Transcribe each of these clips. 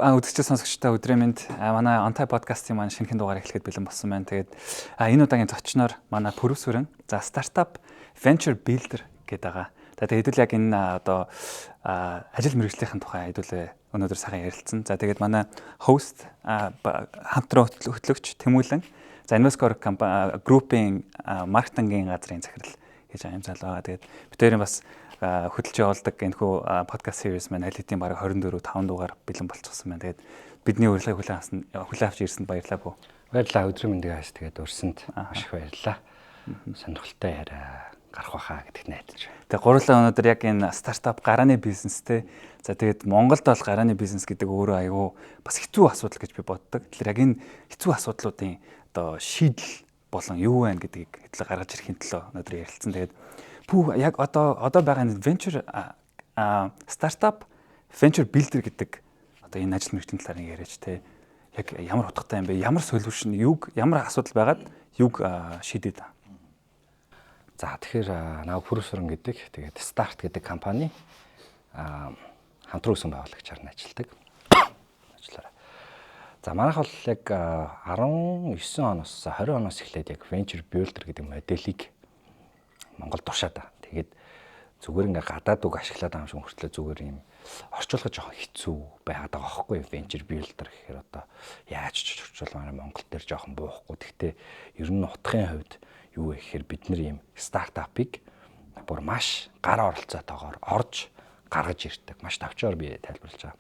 үзэгч сонсогчтой өдрийн мэнд манай Онтай подкастын маань шинэхэн дугаар эхлэхэд бэлэн болсон байна. Тэгээд энэ удаагийн зочноор манай Пүрвсүрэн за стартап venture builder гэдэг байгаа. Тэгээд хэдүүл яг энэ одоо ажил мэргэжлийн тухай хэдүүл өнөөдөр сайхан ярилцсан. За тэгээд манай host хамтран хөтлөгч Тэмүүлэн за Investcore группийн маркетингийн газрын захирал гэж аим залуу байгаа. Тэгээд бидээрийн бас хөтлж явуулдаг энэхүү подкаст series маань аль хэдийн бараг 24 5 дугаар бэлэн болчихсон байна. Тэгээд бидний урилгыг хүлээн авч ирсэнд баярлалаа бүү. Баярлалаа өдрийн мэндийг хас тэгээд урьсанд маш их баярлалаа. Сонирхолтой яриа гарах байхаа гэдэгт найдаж байна. Тэгээд гурлаа өнөөдөр яг энэ стартап гарааны бизнестэй. За тэгээд Монголд бол гарааны бизнес гэдэг өөрөө айгүй бас хэцүү асуудал гэж би боддог. Тэгэхээр яг энэ хэцүү асуудлуудын одоо шийдэл болон юу вэ гэдгийг хэдлээ гаргаж ирэхин төлөө өнөөдөр ярилцсан. Тэгээд яг одоо байгаа энэ venture стартап venture builder гэдэг одоо энэ ажил мэргэжлийн талаар яриач те. Яг ямар утгатай юм бэ? Ямар solution юг ямар асуудал байгаад юг шийдээд. За тэгэхээр наа Пүрвсүрэн гэдэг тэгээд Start гэдэг компани хамтран үүсгэн байгуулагчаар ажилладаг. Ажиллаараа. За манайх бол яг 19 оноос 20 оноос эхлээд яг venture builder гэдэг модельийг Монгол туршаад та. Тэгээд зүгээр ингээ гадаад үг ашиглаад байгаа юм шиг хөртлөө зүгээр юм орчуулах жоохон хэцүү байгаад байгаа байхгүй venture builder гэхээр одоо яаж ч орчуулмаар Монгол дээр жоохон буухгүй. Гэхдээ ер нь утгын хувьд юу вэ гэхээр бид нар ийм стартапыг бүр маш гар оролцоотойгоор орж гаргаж ирдэг. Маш тавчаар би тайлбарлаж байгаа.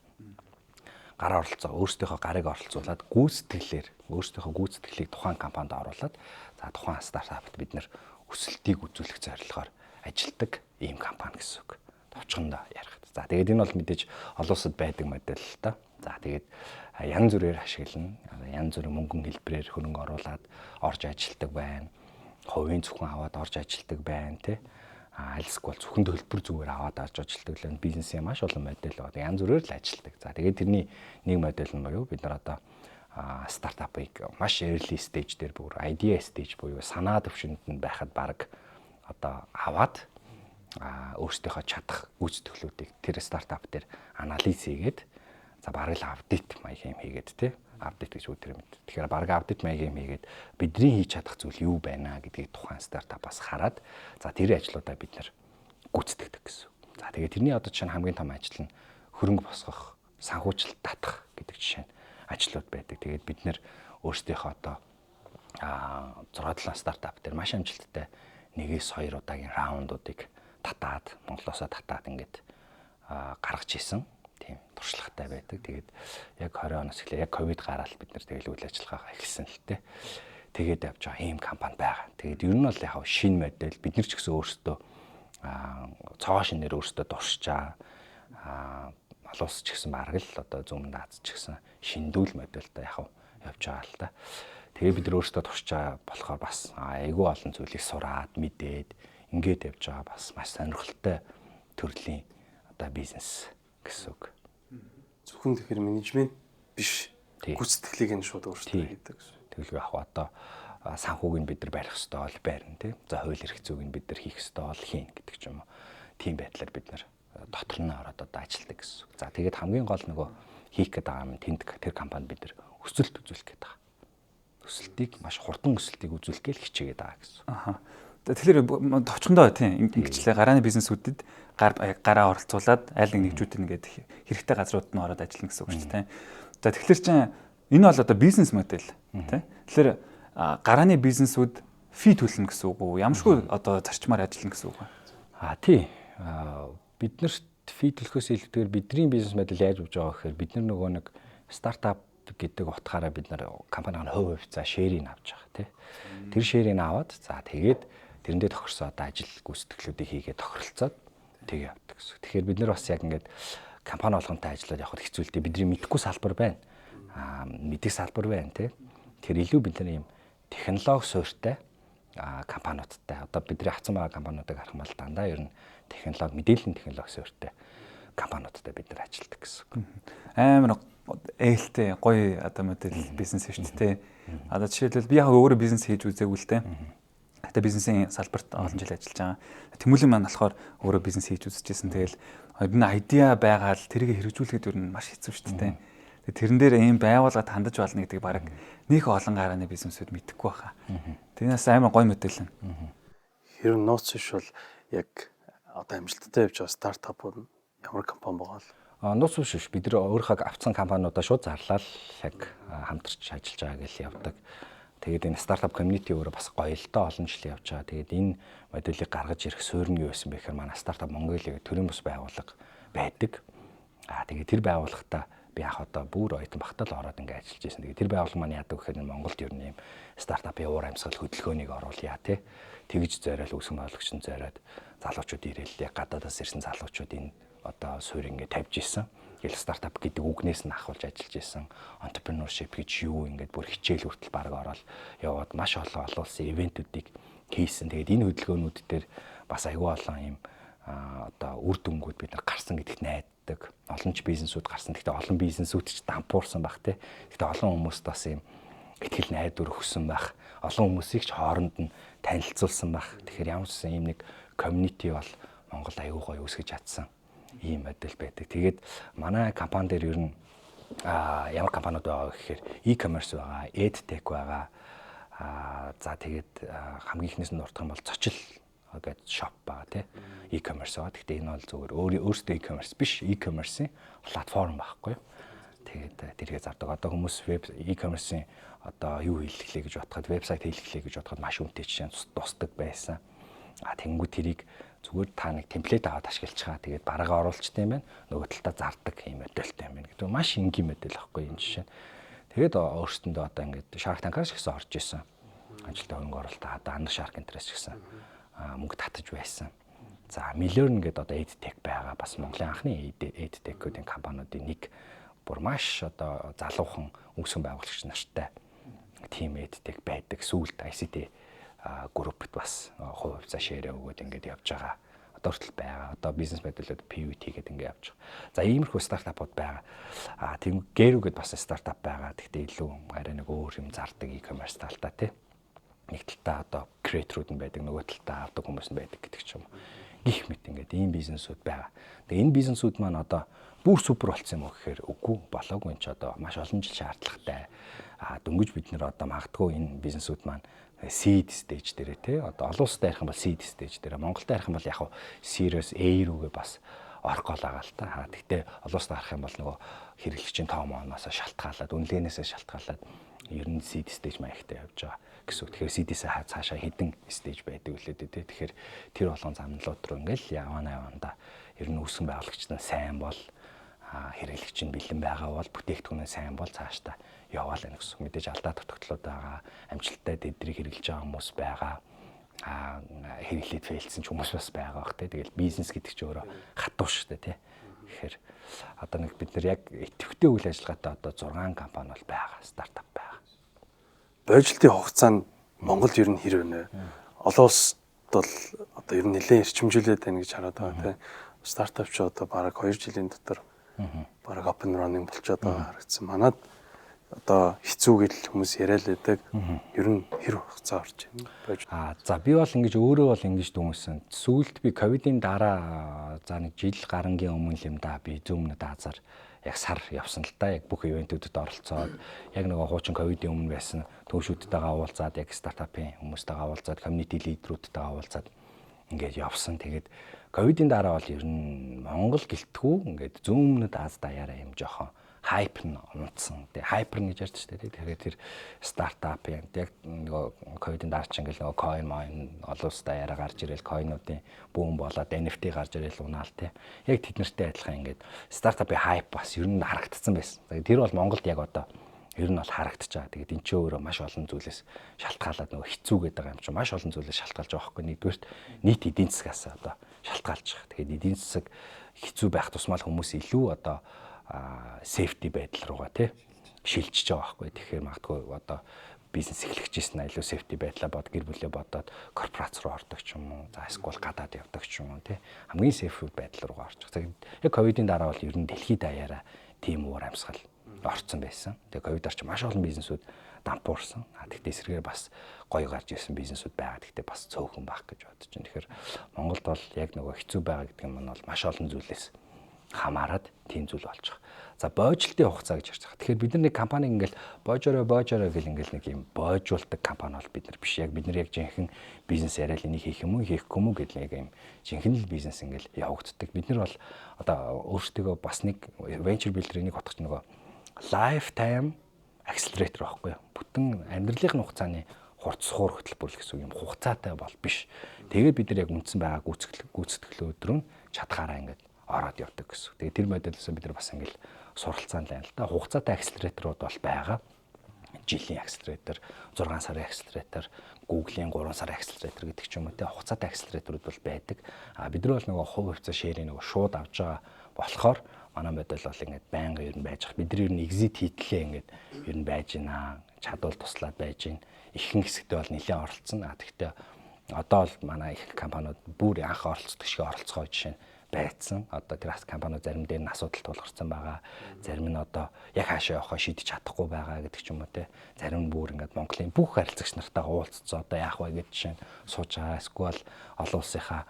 Гар оролцоо өөрсдийнхөө гарыг оролцуулаад өөрсдийнхөө гүйцэтгэлийг тухайн компанид оруулаад за тухайн стартапт бид нар өсөлтийг үзүүлэх зорилгоор ажилдаг ийм компани гэсэн үг. Товчхондоо ярих. За тэгээд энэ бол мэдээж олон улсад байдаг модель л та. За тэгээд янз бүрээр ашиглана. Янз бүрийн мөнгөн хэлбэрээр хөрөнгө оруулаад орж ажилдаг байна. Хувийн зөвхөн аваад орж ажилдаг байна тий. Альсгүй бол зөвхөн төлбөр зүгээр аваад орж ажилдаг л бизнесийн маш олон модель байгаа. Янз бүрээр л ажилдаг. За тэгээд тэрний нэг модель нь буюу бид нар одоо стартапыг маш early stage дээр бүр idea stage буюу санаа төвшөнд нь байхад баг одоо аваад өөрсдийнхөө чадах гүйцэтгэлүүдийг тэр стартап дээр анализ хийгээд за бараг л апдейт маяг юм хийгээд тий апдейт гэж үгээр юм. Тэгэхээр бараг апдейт маяг юм хийгээд бидний хийж чадах зүйл юу байна гэдгийг тухайн стартапаас хараад за тэр ажлуудаа бид нэр гүйцэтгэдэг гэсэн. За тэгээд тэрний одоо чинь хамгийн том ажил нь хөрөнгө босгох, санхүүжилт татах гэдэг жишээ нь ажлууд байдаг. Тэгээд бид нэр өөрсдийнхөө одоо 6-7 стартап дээр маш амжилттай 1-2 удаагийн раундуудыг татаад Монголоосоо татаад ингээд гаргаж исэн. Тийм туршлагатай байдаг. Тэгээд яг 20 оноос эхлээ яг ковид гараад бид нэр тэгэл үйл ажиллагаа эхэлсэн л тээ. Тэгээд явж байгаа ийм компани байгаа. Тэгээд ер нь бол яг шинэ модель бид нар ч гэсэн өөрсдөө цогоо шинээр өөрсдөө дуршчаа олон улс ч гэсэн бараг л одоо Зүүн Аз ч гэсэн шиндүүл модельтэй яг явж байгаа л та. Тэгээ бид нар өөрсдөө туршчаа болохоор бас айгүй олон зүйлийг сураад мэдээд ингээд явж байгаа бас маш сонирхолтой төрлийн одоо бизнес гэсэн үг. Зөвхөн тэгэхээр менежмент биш гүйцэтгэлийг нь шууд өөрсдөө хийдэг гэсэн. Тэгэлгүй яг одоо санхүүг нь бид нар барих ёстой бол барина тий. За хууль эрх зүйг нь бид нар хийх ёстой бол хийн гэдэг ч юм уу. Тийм байдлаар бид нар дотор нь ороод одоо ажилтдаг гэсэн. За тэгээд хамгийн гол нөгөө хийх гэдэг юм тэнд тэр компанид бид нар өсөлт үзүүлэх гэдэг байгаа. Өсөлтийг маш хурдан өсөлтийг үзүүлэх гээл хичээгээд байгаа гэсэн. Аха. Тэгэхээр товчхондоо тийм ингэчлээ гарааны бизнесүүдэд гараа оролцуулаад аль нэг нэгжүүд ингээд хэрэгтэй газруудад нь ороод ажиллана гэсэн үг шүү дээ. За тэгэхээр чинь энэ бол одоо бизнес модель тийм. Тэгэхээр гарааны бизнесүүд фи төлнө гэсэн үг үү? Ямаршгүй одоо зарчмаар ажиллана гэсэн үг үү? Тий. Биднэрт фи төлөхөөс илүүтэйгээр бидний бизнес модель яаж болж байгаа гэхээр бид нөгөө нэг стартап гэдэг утгаараа бид нар компанийн хувь хувьцаа шэрийг авч байгаа тий. Тэр шэрийг аваад за тэгээд тэрэндээ тохирсон одоо ажил гүйцэтгэлүүдийг хийгээд тохиролцоод тэгээ явдаг гэсэн. Тэгэхээр бид нар бас яг ингээд компани болгонтой ажиллаад явахд хэцүү л дээ. Бидний мэдхгүй салбар байна. Мэдих салбар байна тий. Тэгэхээр илүү бид нар ийм технологи суурьтай компаниудтай одоо бидний хацсан байгаа компаниудыг харах юм бол дандаа ер нь технологи мэдээллийн технологи суурьтай компаниудтай бид нар ажилладаг гэсэн. Амар ээлтэй гоё одоо модель бизнес шүү дээ. Одоо жишээлбэл би яг өөрөө бизнес хийж үзээгүй л дээ. Гэтэ бизнесийн салбарт олон жил ажиллаж байгаа. Тэмүүлэн маань болохоор өөрөө бизнес хийж үзчихсэн. Тэгэл ер нь айдиа байгаад тэрийг хэрэгжүүлэхэд ер нь маш хэцүү шүү дээ. Тэрэн дээр ийм байгууллагад хандаж болно гэдгийг баг нөх олон гарааны бизнесүүд мэдэхгүй байхаа. Тэрнээс амар гоё мэдээлэл. Хэрвээ нууц биш бол яг одоо амжилттай явж байгаа стартапууд ямар компани байгаа вэ? Нууц биш бид нар өөрийнхөө авцсан компаниудаа шууд зарлал яг хамтарч ажиллаж байгаа гэж явдаг. Тэгээд энэ стартап community өөрөө бас гоё л доо олон жил явж байгаа. Тэгээд энэ модулийг гаргаж ирэх суурь нь юу байсан бэ гэхээр манай стартап Mongolia гэх төрийн бус байгууллага байдаг. Тэгээд тэр байгууллагатаа би яг одоо бүр оюутан багтаа л ороод ингээд ажиллаж байсан. Тэгээд тэр байгууллага маань яадаг гэхээр Монголд ер нь юм стартапын уур амьсгал хөдөлгөөнийг оруулъя тий. Тэгж зориул үүсгэн байгуулагч нь зориод залуучууд ирээл яг гадаадаас ирсэн залуучууд энэ одоо суурь ингээд тавьж исэн. Тэгэл стартап гэдэг үгнээс нь ахуулж ажиллаж исэн. Entrepreneurship гэж юу ингээд бүр хичээл хүртэл баг ороод яваад маш олон улсын ивентүүдийг хийсэн. Тэгээд энэ хөдөлгөөнүүд дээр бас аюул олон юм одоо үр дүнгууд бид нар гарсан гэдэгт найддаг. Олон ч бизнесүүд гарсан. Гэхдээ олон бизнесүүд ч дампуурсан баг тий. Гэхдээ олон хүмүүст бас юм итгэл найдвар өгсөн байх. Олон хүмүүсийг ч хооронд нь танилцуулсан байх. Тэгэхээр ямар ч юм нэг community бол Монгол аюу гой үүсгэж чадсан ийм модель байдаг. Тэгээд манай компани дээр ер нь ямар компаниуд байгаа гэхээр e-commerce байгаа, edtech байгаа. За тэгээд хамгийн ихнээс нь дурдах юм бол зочил гэдэг shop байгаа тий. E-commerce байгаа. Гэхдээ энэ бол зөвхөн өөрөөсөө e-commerce биш, e-commerce-ийн платформ байхгүй юу. Тэгээд тэргээ зардаг. Одоо хүмүүс веб e-commerce-ийн одоо юу хийлгэлээ гэж бодоход, вебсайт хийлгэлээ гэж бодоход маш үнэтэй жишээ тусдаг байсан. Тэнгүү тэрийг зүгээр та нэг темплейт аваад ашиглаж байгаа. Тэгээд бараагаа оруулчтай юм байна. Нөгөө талдаа зардаг юм модельтэй юм байна гэдэг. Маш энгийн модель байхгүй энэ жишээ. Тэгээд өөрсөндөө одоо ингээд Shark Tank-аас гэсэн орж исэн. Ажилтны хөрөнгө оруулалт одоо Андер Shark Interest гэсэн мөнгө татаж байсан. За Millern гэдэг одоо edtech байгаа. Бас Монголын анхны edtech-ийн компаниудын нэг бүр маш одоо залуухан үүсгэн байгуулагч нартай team edtech байдаг. Сүүлд ICT группт бас хувь хувьцаа шеэр өгөөд ингээд явж байгаа. Одоо хүртэл байгаа. Одоо бизнес модулууд PVT гэдэг ингээд явж байгаа. За иймэрхүү стартапууд байгаа. Тийм Gero гэдээ бас стартап байгаа. Гэхдээ илүү арай нэг өөр юм зардаг e-commerce талдаа тий. Нэг талдаа одоо креаторууд нь байдаг, нөгөө талдаа авдаг хүмүүс нь байдаг гэдэг ч юм. Гих мэт ингээд ийм бизнесүүд байгаа. Тэгээ энэ бизнесүүд маань одоо бүр супер болсон юм уу гэхээр үгүй болоогүй энэ ч одоо маш олон жил шаардлагатай. Дөнгөж бид нэр одоо магадгүй энэ бизнесүүд маань seed stage дээрээ тий одоо олон улсад ярих юм бол seed stage дээрээ Монголд ярих юм бол яг serious A рүүгээ бас орох гол байгаа л та. Гэхдээ олон улсад харах юм бол нөгөө хэрэглэгчийн тоомооноос шалтгаалаад үнэлгээнээсээ шалтгаалаад ер нь seed stage маягтай явж байгаа гэсэн. Тэгэхээр seed-ээс цаашаа хідэн stage байдаг үлээд тий. Тэгэхээр тэр болгон замналууд руу ингээл явандаа ер нь үүсгэн байгуулагч нь сайн бол хэрэглэгч нь бэлэн байгаа бол бүтээгдэхүүн нь сайн бол цаашдаа яваал байх гэсэн. Мэдээж алдаа тогтолцоод байгаа, амжилттай дэдрийг хэрэглэж байгаа хүмүүс байгаа. Хэрэглээд фейлсэн ч хүмүүс бас байгаа бах тий. Тэгэл бизнес гэдэг чинь өөрөө хатуу шүү дээ тий. Тэгэхээр одоо нэг бид нар яг идэвхтэй үйл ажиллагаатай одоо 6 компани бол байгаа, стартап байгаа. Боёжлтын хугацаанд Монголд ер нь хэр вэ? Олон улсад бол одоо ер нь нэлээд эрчимжүүлээд байна гэж хараад байгаа тий. Стартап ч одоо бараг 2 жилийн дотор бараг up and running болчиход байгаа харагдсан. Манад одоо хэцүү гэж хүмүүс яриад байдаг. Ер нь хэр хугацаа орж байна? За би бол ингэж өөрөө бол ингэж дүнсэн. Сүүлд би ковидын дараа за нэг жил гарангийн өмнө юм да би Zoom-д Азар яг сар явсан л да. Яг бүх ивентүүдэд оролцоод яг нөгөө хуучин ковидын өмнө байсан төвшүүдтэйгээ уулзаад яг стартапын хүмүүстэйгээ уулзаад community leader-уудтэйгээ уулзаад ингээд явсан. Тэгээд ковидын дараа бол ер нь Монгол гэлтгүү ингээд Zoom-д Аз даяараа юм жоохон хайп нь унтсан. Тэгээ хайпер гэж ярьж штэ. Тэгэхээр тэр стартап яг нөгөө ковидын дараа ч ингээл нөгөө coin олон улстай яриа гарч ирэл coin-уудын бүүн болоод NFT гарч ирэл унаал те. Яг тэд нартай адилхан ингээд стартапын хайп бас ер нь харагдсан байсан. Тэр бол Монголд яг одоо ер нь бол харагдаж байгаа. Тэгээд энэ ч өөрөө маш олон зүйлээс шалтгаалаад нөгөө хэцүүгээд байгаа юм чинь маш олон зүйлээс шалтгаалж байгаа байхгүй. Нэгдүгээрт нийт эдийн засгаас одоо шалтгаалж байгаа. Тэгээд эдийн засаг хэцүү байх тусмал хүмүүс илүү одоо safety байдал руугаа тий шилжиж байгаа байхгүй. Тэгэхээр магадгүй одоо бизнес эхлэхжсэн айлуу safety байдлаа бод гэр бүлээ бодоод корпорац руу ордог ч юм уу. За эсвэл гадаад явдаг ч юм уу тий хамгийн safe байдал руугаа орж байгаа. Яг ковидын дараа бол ер нь дэлхийд даяараа тийм уур амьсгал орцсон байсан. Тэгээ ковидаар ч маш олон бизнесүүд дампуурсан. Тэгтээ эсрэгээр бас гоё гарч ирсэн бизнесүүд байгаа. Тэгтээ бас цөөхөн байх гэж бодож байна. Тэгэхээр Монголд бол яг нөгөө хэцүү байгаа гэдэг нь бол маш олон зүйлээс хамаарад тийм зүйл болж байгаа. За боожлтын хугацаа гэж ярьж байгаа. Тэгэхээр бид нар нэг компани ингээл боожороо гэл ингээл нэг юм боожуулдаг компани бол бид нар биш. Яг бид нар яг жинхэнэ бизнес яриад энийг хийх юм уу хийхгүй юм уу гэдэг нэг юм жинхэнэ л бизнес ингээл явагддаг. Бид нар бол одоо өөрсдөө бас нэг venture builder-ийн нэг утгач нөгөө lifetime accelerator байхгүй юу? Бүтэн амьдралын хугацааны хурцсуур хөтөлбөр гэсэн юм хугацаатай бол биш. Тэгээд бид нар яг үндсэн байгаа гүйцэтгэл өдрөө чадхаараа ингээд ороод явдаг гэсэн. Тэгээд тэр модельээс бид нар бас ингээд суралцаан л байна л да. Хугацаатай акселераторууд бол байгаа. Жилийн акселератор, 6 сарын акселератор, Google-ийн 3 сарын акселератор гэдэг ч юм уу те хугацаатай акселераторууд бол байдаг. Бид нар бол нөгөө хувь хувьцаа ширийн нөгөө шууд авч байгаа болохоор манай модель бол ингээд байнга ер нь байж байгаа. Бид нар ер нь exit хийтлээ ингээд ер нь байж гинэ. Чадвал туслаад байж гин. Ихэнх хэсэгтээ бол нэлээд оролцсон. Тэгэхдээ одоо бол манай их компаниуд бүр анх оролцдог шиг оролцгоо жишээ нь байцсан. Одоо тэр компаниуд зарим дээр нь асуудал тулгарсан байгаа. Зарим нь одоо яг хаашаа явахаа шийдэж чадахгүй байгаа гэдэг ч юм уу те. Зарим нь бүр ингээд Монголын бүх харилцагч нартайгаа уулзцаа одоо яах вэ гэдэг жишээ нь сууж байгаа. Эсвэл олон улсынхаа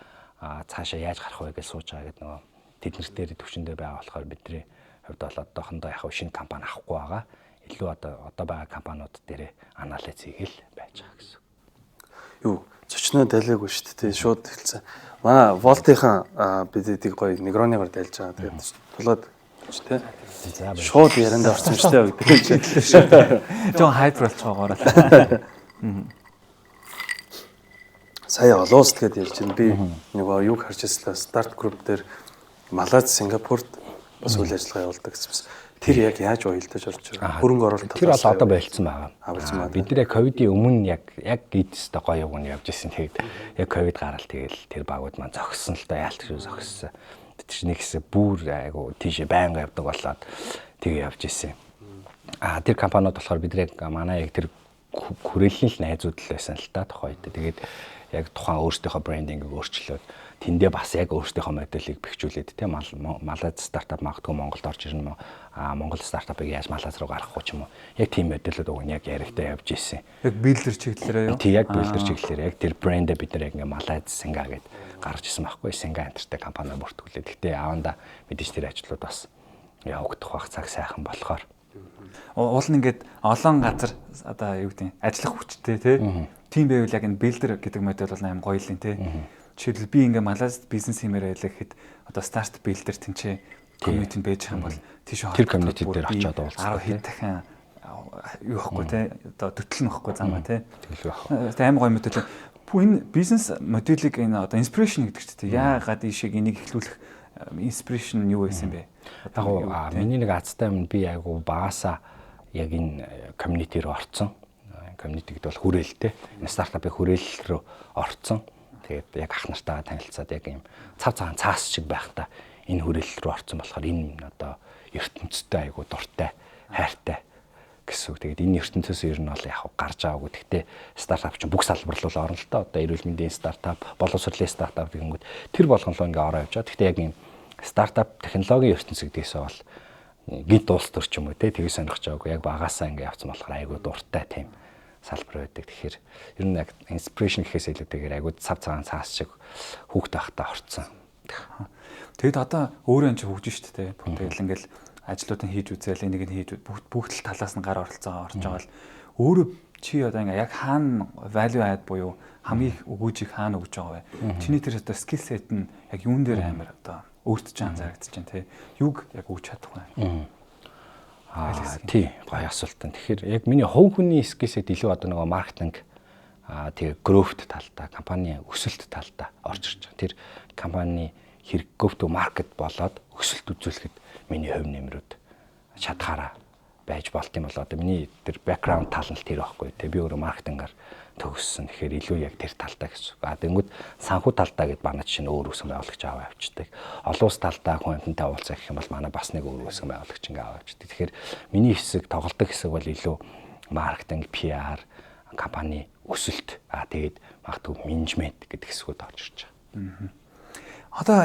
цаашаа яаж гарах вэ гэж сууж байгаа гэдэг нөгөө тэд нар дээр төвшөндөө байгаа болохоор бидний хувьд бол одоохондоо яг шинэ компани авахгүй байгаа. Илүү одоо байгаа компаниуд дээр анализ хийгээл байж байгаа гэсэн. Юу зочноо дайлаагүй шүү дээ. Шууд хэлсэн. Манай Волтынхан бид эдийг гоё негроныгаар дайлж байгаа. Тэгээд тулаад ч тий. Шууд яриандаа орсон шүү дээ гэдэг. Жон хайпер болчихгоороо. Сая олоос тэгээд ярьж байна. Би нөгөө юг харж ирсэн старт групп дээр Малайз, Сингапурт бас үйл ажиллагаа явуулдаг гэсэн. Тэр яг яаж уялдаж орж байгаа? Хөрөнгө оруулалт тэр бол одоо болцсон байгаа. Бид нэр ковидын өмнө яг гидстэй гоё юм явж ирсэн. Тэгээд яг ковид гараад тэгэл тэр багууд маань зогссон л да яалтч зогссон. Тэр чинь нэгс бүр айгу тийш байнга явдаг болоод тэгээ явж ирсэн. Тэр компаниуд болохоор бид яг манай яг тэр хүрээллийн л найзууд л байсан л да тухайд. Тэгээд яг тухайн өөрсдийнхөө брендингийг өөрчлөөд тэндээ бас яг өөрсдийнхөө моделийг бэхжүүлээд тийм Малайз стартап магадгүй Монголд орж ирнэ. Монгол стартапыг яаж Малайз руу гаргах вэ ч юм уу. Яг тийм модельүүд уг нь яг яриагтай явж ирсэн. Яг билдер чиглэлээрээ юу? Тий, яг билдер чиглэлээр яг тэр брэндээ бид нар яг ингээ Малайз Синга гэд гарч ирсэн байхгүй. Синга энтертэй компани бүртгүүлээ. Гэхдээ ааванда мэдээж тэр ажлууд бас явагдах байх цаг сайхан болохоор уул нь ингээд олон газар одоо юу гэдэг ажиллах хүчтэй тийм байвал яг энэ билдер гэдэг модель бол аим гоё л юм те. Жишээлбэл би ингээ Малайзд бизнес хиймээр байлаа гэхэд одоо старт билдер тэнцээ комьюнити байж байгаа юм бол тийш тэр комьюнити дээр очиод уулзах 10 хэд дахин юу ихгүй те одоо төтөл нөхгүй замаа те. Тэгэл байх. Тэгээ аим гоё модель. Энэ бизнес моделийг энэ одоо инспирэшн гэдэг чинь яагаад ийшээ энийг эхлүүлэх инспирэшн юу байсан бэ? Яг миний нэг азтай юм би айгу багасаа яг энэ комьюнити руу орцсон. Комьюнити гэдэг бол хүрээлтэй. Энэ стартапын хүрээл рүү орцсон. Тэгээд яг ах нартайгаа танилцаад яг юм цав цагаан цаас шиг байхдаа энэ хүрээл рүү орцсон болохоор энэ одоо ертөнцтэй айгу дуртай, хайртай гэсэн. Тэгээд энэ ертөнцөөс ер нь бол яг гарч аваагүй. Гэхдээ стартап чинь бүх салбар руу орно л та. Одоо эрүүл мэндийн стартап, боловсролын стартап гэнгүүт тэр болгон руу ингээ ороо явж байгаа. Гэхдээ яг энэ стартап технологийн ертөнц гэдгээсээ бол гид улс төр ч юм уу те тгий сонирхож байгаагүй. Яг багасаа ингээ явцсан болохоор айгу дуртай тийм салбар байдаг. Тэгэхээр ер нь яг инспирэшн гэхээс илүүтэйгээр айгу цав цагаан цаас шиг хүүхд байхдаа орцсон. Тэгэд одоо өөрөө энэ хөгжиж штэ те. Тэгэл ингээл ажлуудыг хийж үзээл энийг нь хийж бүгд л талаас нь гар оролцоо орж байгаа л өөрөө чи одоо ингээ яг хаана value add буюу хамгийн их өгөөжийг хаана өгж байгаа вэ? Чиний тэр одоо skill set нь яг юун дээр амар одоо өөртөө ч анзаарэгдэж байна те. Юг яг өгч чадах вэ? Тий, гоё асуулт. Тэгэхээр яг миний хувь хүний skill set илүү одоо нөгөө маркетинг тэгээ growth талдаа, компани өсөлт талдаа орж ирж байгаа. Тэр компани хэрэг go to market болоод өсөлт үзүүлэхэд миний хувь нэмрүүд чадхаараа байж болт юм болоо. Одоо миний тэр background тал нь тэр байхгүй. Тэ би өөрөө маркетингаар төгссөн. Тэгэхээр илүү яг тэр талдаа гэсэн. Тэнгүүд санхүү талдаа гэд манай чинь өөр үсэн байгуулагч аваа авчдаг. Олон улс талдаа хүн амьтантай уулзах гэх юм бол манай бас нэг өөр үсэн байгуулагч ингээ аваа авчдаг. Тэгэхээр миний хэсэг тоглолтын хэсэг бол илүү маркетинг, PR, компани өсөлт тэгээд магадгүй менежмент гэдэг хэсгүүд орж ирж байгаа. Одоо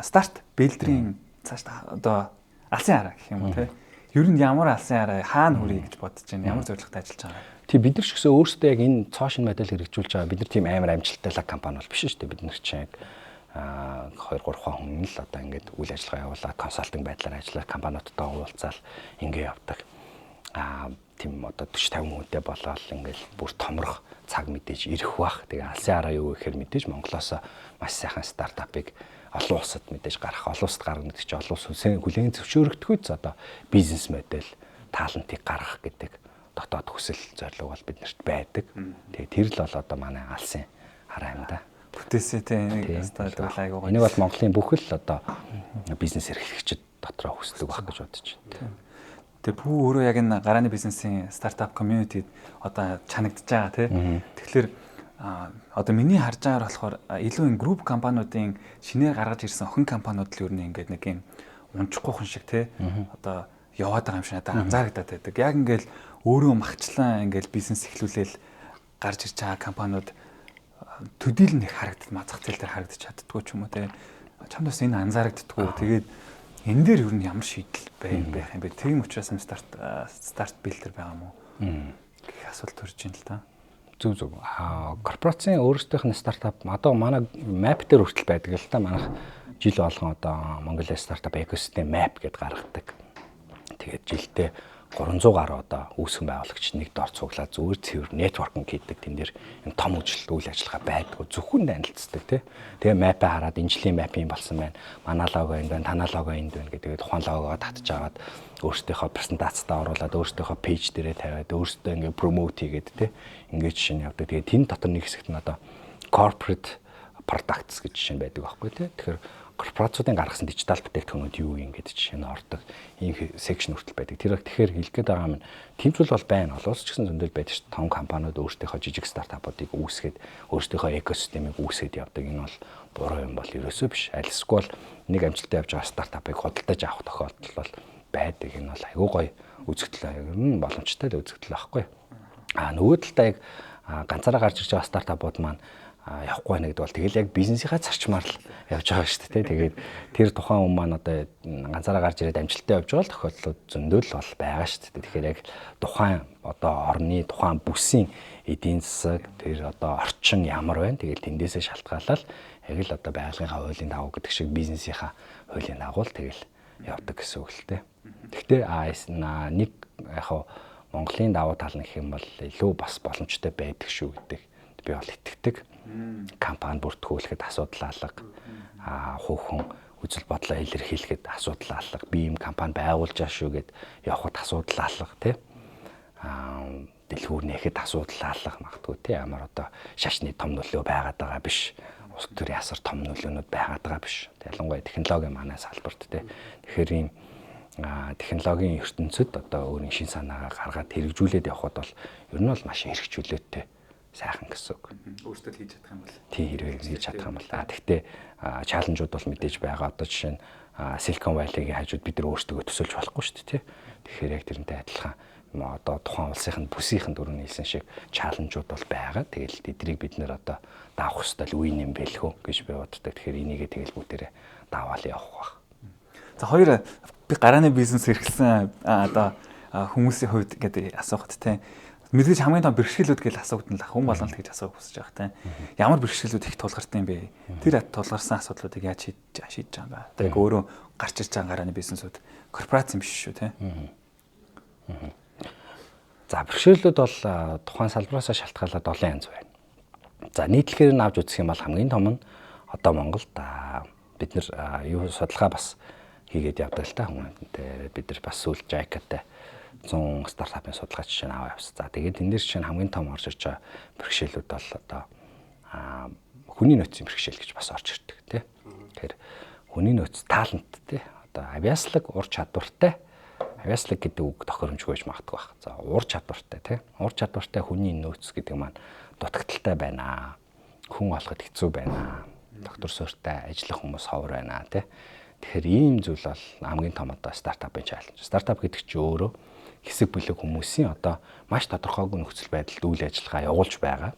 старт билдрийн цааш одоо алсын хараа гэх юм уу те. Ер нь ямар алсын хараа хаана хүрээ гэж бодож байна? Ямар зорилготой ажиллаж байгаа? Тий бид нар ч гэсэн өөрсдөө яг энэ цоошин модель хэрэгжүүлж байгаа. Бид нар тийм амар амжилттай лаг компани бол биш шүү дээ. Бид нар чинь яг 2 3 хүн л одоо ингээд үйл ажиллагаа явуулаад консалтинг байдлаар ажиллаад компаниудтай уулзаал ингээд явдаг. Тийм одоо 40 50 хүнтэй болоод ингээд бүр томрох цаг мэдээж ирэх бах. Тэгээ алсын араа юу гэхээр мэдээж Монголоос маш сайхан стартапыг олон улсад мэдээж гарах, олон улсад гаргана гэдэг чинь олон улс хүлээн зөвшөөрөгдөхүйц одоо бизнес модель, талантыг гаргах гэдэг дотоод хүсэл зорилго бол биднэрт байдаг. Тэгээ тэр л бол одоо манай алсын араа юм да. Бүтээсээ нэг стартап айгуугаа. Энийг бол Монголын бүх л одоо бизнес эрхлэгчид дотроо хүсдэг байх гэж бодож байна. Тэгээ пүү өөрөө яг энэ гарааны бизнесийн стартап community одоо чанагдж байгаа тий. Тэгэхээр одоо миний харж байгаагаар болохоор илүү энэ групп компаниудын шинээр гаргаж ирсэн охин компаниуд л ер нь ингээд нэг юм унчихгүйхэн шиг тий. Одоо яваад байгаа юм шиг надад анзаарагдаад байдаг. Яг ингээд өөрөө махчлаа ингээд бизнес эхлүүлээл гарч ирж байгаа компаниуд төдийл нэг харагдаад мазах зээл дээр харагдаж чаддгүй ч юм уу те. Чамд бас энэ анзаарагддаггүй. Тэгээд энэ дээр ер нь ямар шийдэл байх юм бэ? Тийм учраас юм старт билдер байгаа юм уу? Гэх асуулт төрж байна л та. Зүг. Корпорацийн өөрсдийнх нь стартап одоо манай map дээр хүртэл байдаг л та. Манайх жил болгон одоо Mongolia стартап экосистем map гэдээ гаргадаг. Тэгээд жилдээ 300 гаруй одоо үүсгэн байгуулагч нэг дор цуглаад зүгээр цэвэр нэтворкинг хийдэг. Тэн дээр энэ том үйл ажиллагаа байдаг. Зөвхөн танилцдаг тий. Тэгээ мапаа хараад энэ жилийн map юм болсон байна. Манай лого энд байна, танаа лого энд байна гэдэг тухайн логоо татж аваад өөрсдийнхөө презентацтай оруулаад өөрсдийнхөө пэйж дээрээ тавиад өөрсдөө ингээ промоут хийгээд тий. Ингээ жишээ нь явдаг. Тэгээ тэн дотор нэг хэсэгт нь одоо corporate products гэж жишээ нь байдаг байхгүй тий. Тэгэхээр корпорацуудын гаргасан дижитал бүтээгдэхүүнүүд юу юм гэдэг жишээ нь ордог. Ийм секшн хүртэл байдаг. Тэр тэгэхээр хэлэх гээд байгаа юм. Тэмцэл бол байна. Олоос ч гэсэн зөндөл байдаг шүү. Том компаниуд өөрсдийнхөө жижиг стартапуудыг үүсгээд өөрсдийнхөө экосистемийг үүсгээд явдаг. Энэ бол буруу юм бол ерөөсөө биш. Альсгүй бол нэг амжилттай явж байгаа стартапыг худалдаж авах тохиолдол бол байдаг. Энэ бол аюу гой үзэгдэл боломжтой л үзэгдэл байхгүй. Нөгөө талдаа яг ганцаараа гарч ирж байгаа стартапууд маань явахгүй байна гэдэг бол тэгэл яг бизнесийнхаа зарчмаар л явж байгаа шүү дээ. Тэгээд тэр тухайн хүн маань одоо ганцаараа гарч ирээд амжилттай явж байгаа л тохиолдлууд зөндөл бол байгаа шүү дээ. Тэгэхээр яг тухайн одоо орны тухайн бүсийн эдийн засаг тэр одоо орчин ямар байна. Тэгэл тэндээсээ шалтгаалаад яг л одоо байгууллагын хуулийн дагуу гэдэг шиг бизнесийнхаа хуулийн дагуу л тэгэл явдаг гэсэн үг л дээ. Гэхдээ нэг яг Монголын давуу тал нь гэх юм бол илүү бас боломжтой байдаг шүү гэдэг би бол итгэдэг. Компани бүртгүүлэхэд асуудал алга, хүүхэн үзэл бодлоо илэрхийлэхэд асуудал алга, би ийм компани байгуулж байгаа шүү гэд явахад асуудал алга тий. Дэлгүүр нээхэд асуудал алга магадгүй тий. Ямар одоо шашны том нөлөө байгаад байгаа биш. Улс төрийн асар том нөлөөнүүд байгаад байгаа биш. Ялангуяа технологи манай салбарт тий. Тэгэхээр ийм технологийн ертөнцид одоо өөрийн шин санаагаа гаргаад хэрэгжүүлээд явхад бол ер нь бол маш хэрэгжүүлээтэй сайхан гэсэн үг. Өөртөө хийж чадах юм бол. Тийм хэрэг хийж чадах юм бол. Гэхдээ чаленжууд бол мэдээж байгаа. Одоо жишээ нь Silicon Valley-гийн хажууд бид нар өөрсдөө төсөөлж болохгүй шүү дээ, тий. Тэгэхээр яг тэрнтэй адилхан одоо тухайн улсынхын бүсийнхэн дөрөв нийлсэн шиг чаленжууд бол байгаа. Тэгэл эдрийг бид нэр одоо давах хөстөл үе юм бэлхүү гэж би боддог. Тэгэхээр энийгээ тэгэл бүгдээрээ даваал явах баг. За хоёр би гарааны бизнес эрхэлсэн одоо хүмүүсийн хувьд гэдэг асуухад тий. Мэдээж хамгийн том бэрхшээлүүд гэж асуугдана л хүн болгоно л гэж асуух хүсэж байгаа тийм. Ямар бэрхшээлүүд их тулгартай юм бэ? Тэр тулгарсан асуудлуудыг яаж шийдэж байгаа юм бэ? Яг өөрөө гарч ирж байгаа гарааны бизнесүүд корпорац юм биш шүү тийм. За бэрхшээлүүд бол тухайн салбараас шалтгаалаад олон янз байна. За нийтлэхээр нь авч үзэх юм бол хамгийн том нь одоо Монголд бид нэр юу судалгаа бас хийгээд явдаг л та хүмүүнтэй. Бид нар бас сүүл JICA-тай 100 стартапын судалгаа жишээ нь аваа явсан. За тэгээд энэ дээр жишээ нь хамгийн том орж ирж байгаа бэрхшээлүүд бол одоо хүний нөөцийн бэрхшээл гэж бас орж ирдэг тий. Тэгэхээр хүний нөөц талант тий. Одоо авиаслаг ур чадвартай авиаслаг гэдэг үг тохиромжгүй байж магадгүй байна. За ур чадвартай тий. Ур чадвартай хүний нөөц гэдэг маань дутагдaltaй байна. Хүн олоход хэцүү байна. Доктор суурьтай ажиллах хүмүүс ховор байна тий. Тэгэхээр ийм зүйл бол хамгийн том одоо стартапын чаленж. Стартап гэдэг чинь өөрөө хэсэг бүлэг хүмүүсийн одоо маш тодорхойгүй нөхцөл байдалд үйл ажиллагаа явуулж байгаа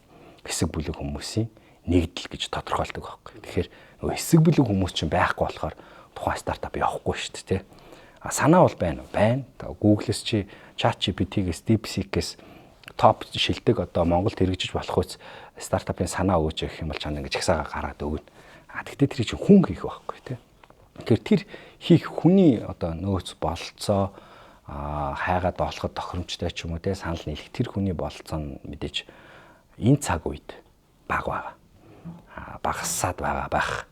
хэсэг бүлэг хүмүүсийн нэгдэл гэж тодорхойлдог байхгүй. Тэгэхээр нөгөө хэсэг бүлэг хүмүүс чинь байхгүй болохоор тухайн стартап явахгүй шүү дээ тий. Санаа бол байна уу? Байна. Google-с чи ChatGPT-гээс DeepSeek-гээс топ шилдэг одоо Монголд хэрэгжиж болох үс стартапын санаа өгөөж явах юм бол чанд ингэж ихсаага гаргаад өгнө. Тэгтээ тэр чинь хүн хийх байхгүй тий. Тэгэхээр тэр хийх хүний одоо нөөц бололцоо хайгаад олоход тохиромжтой ч юм уу тий санал нийлэх тэр хүний бололцоо нь мэдээж энэ цаг үед бага байгаа. Багассаад байгаа байх.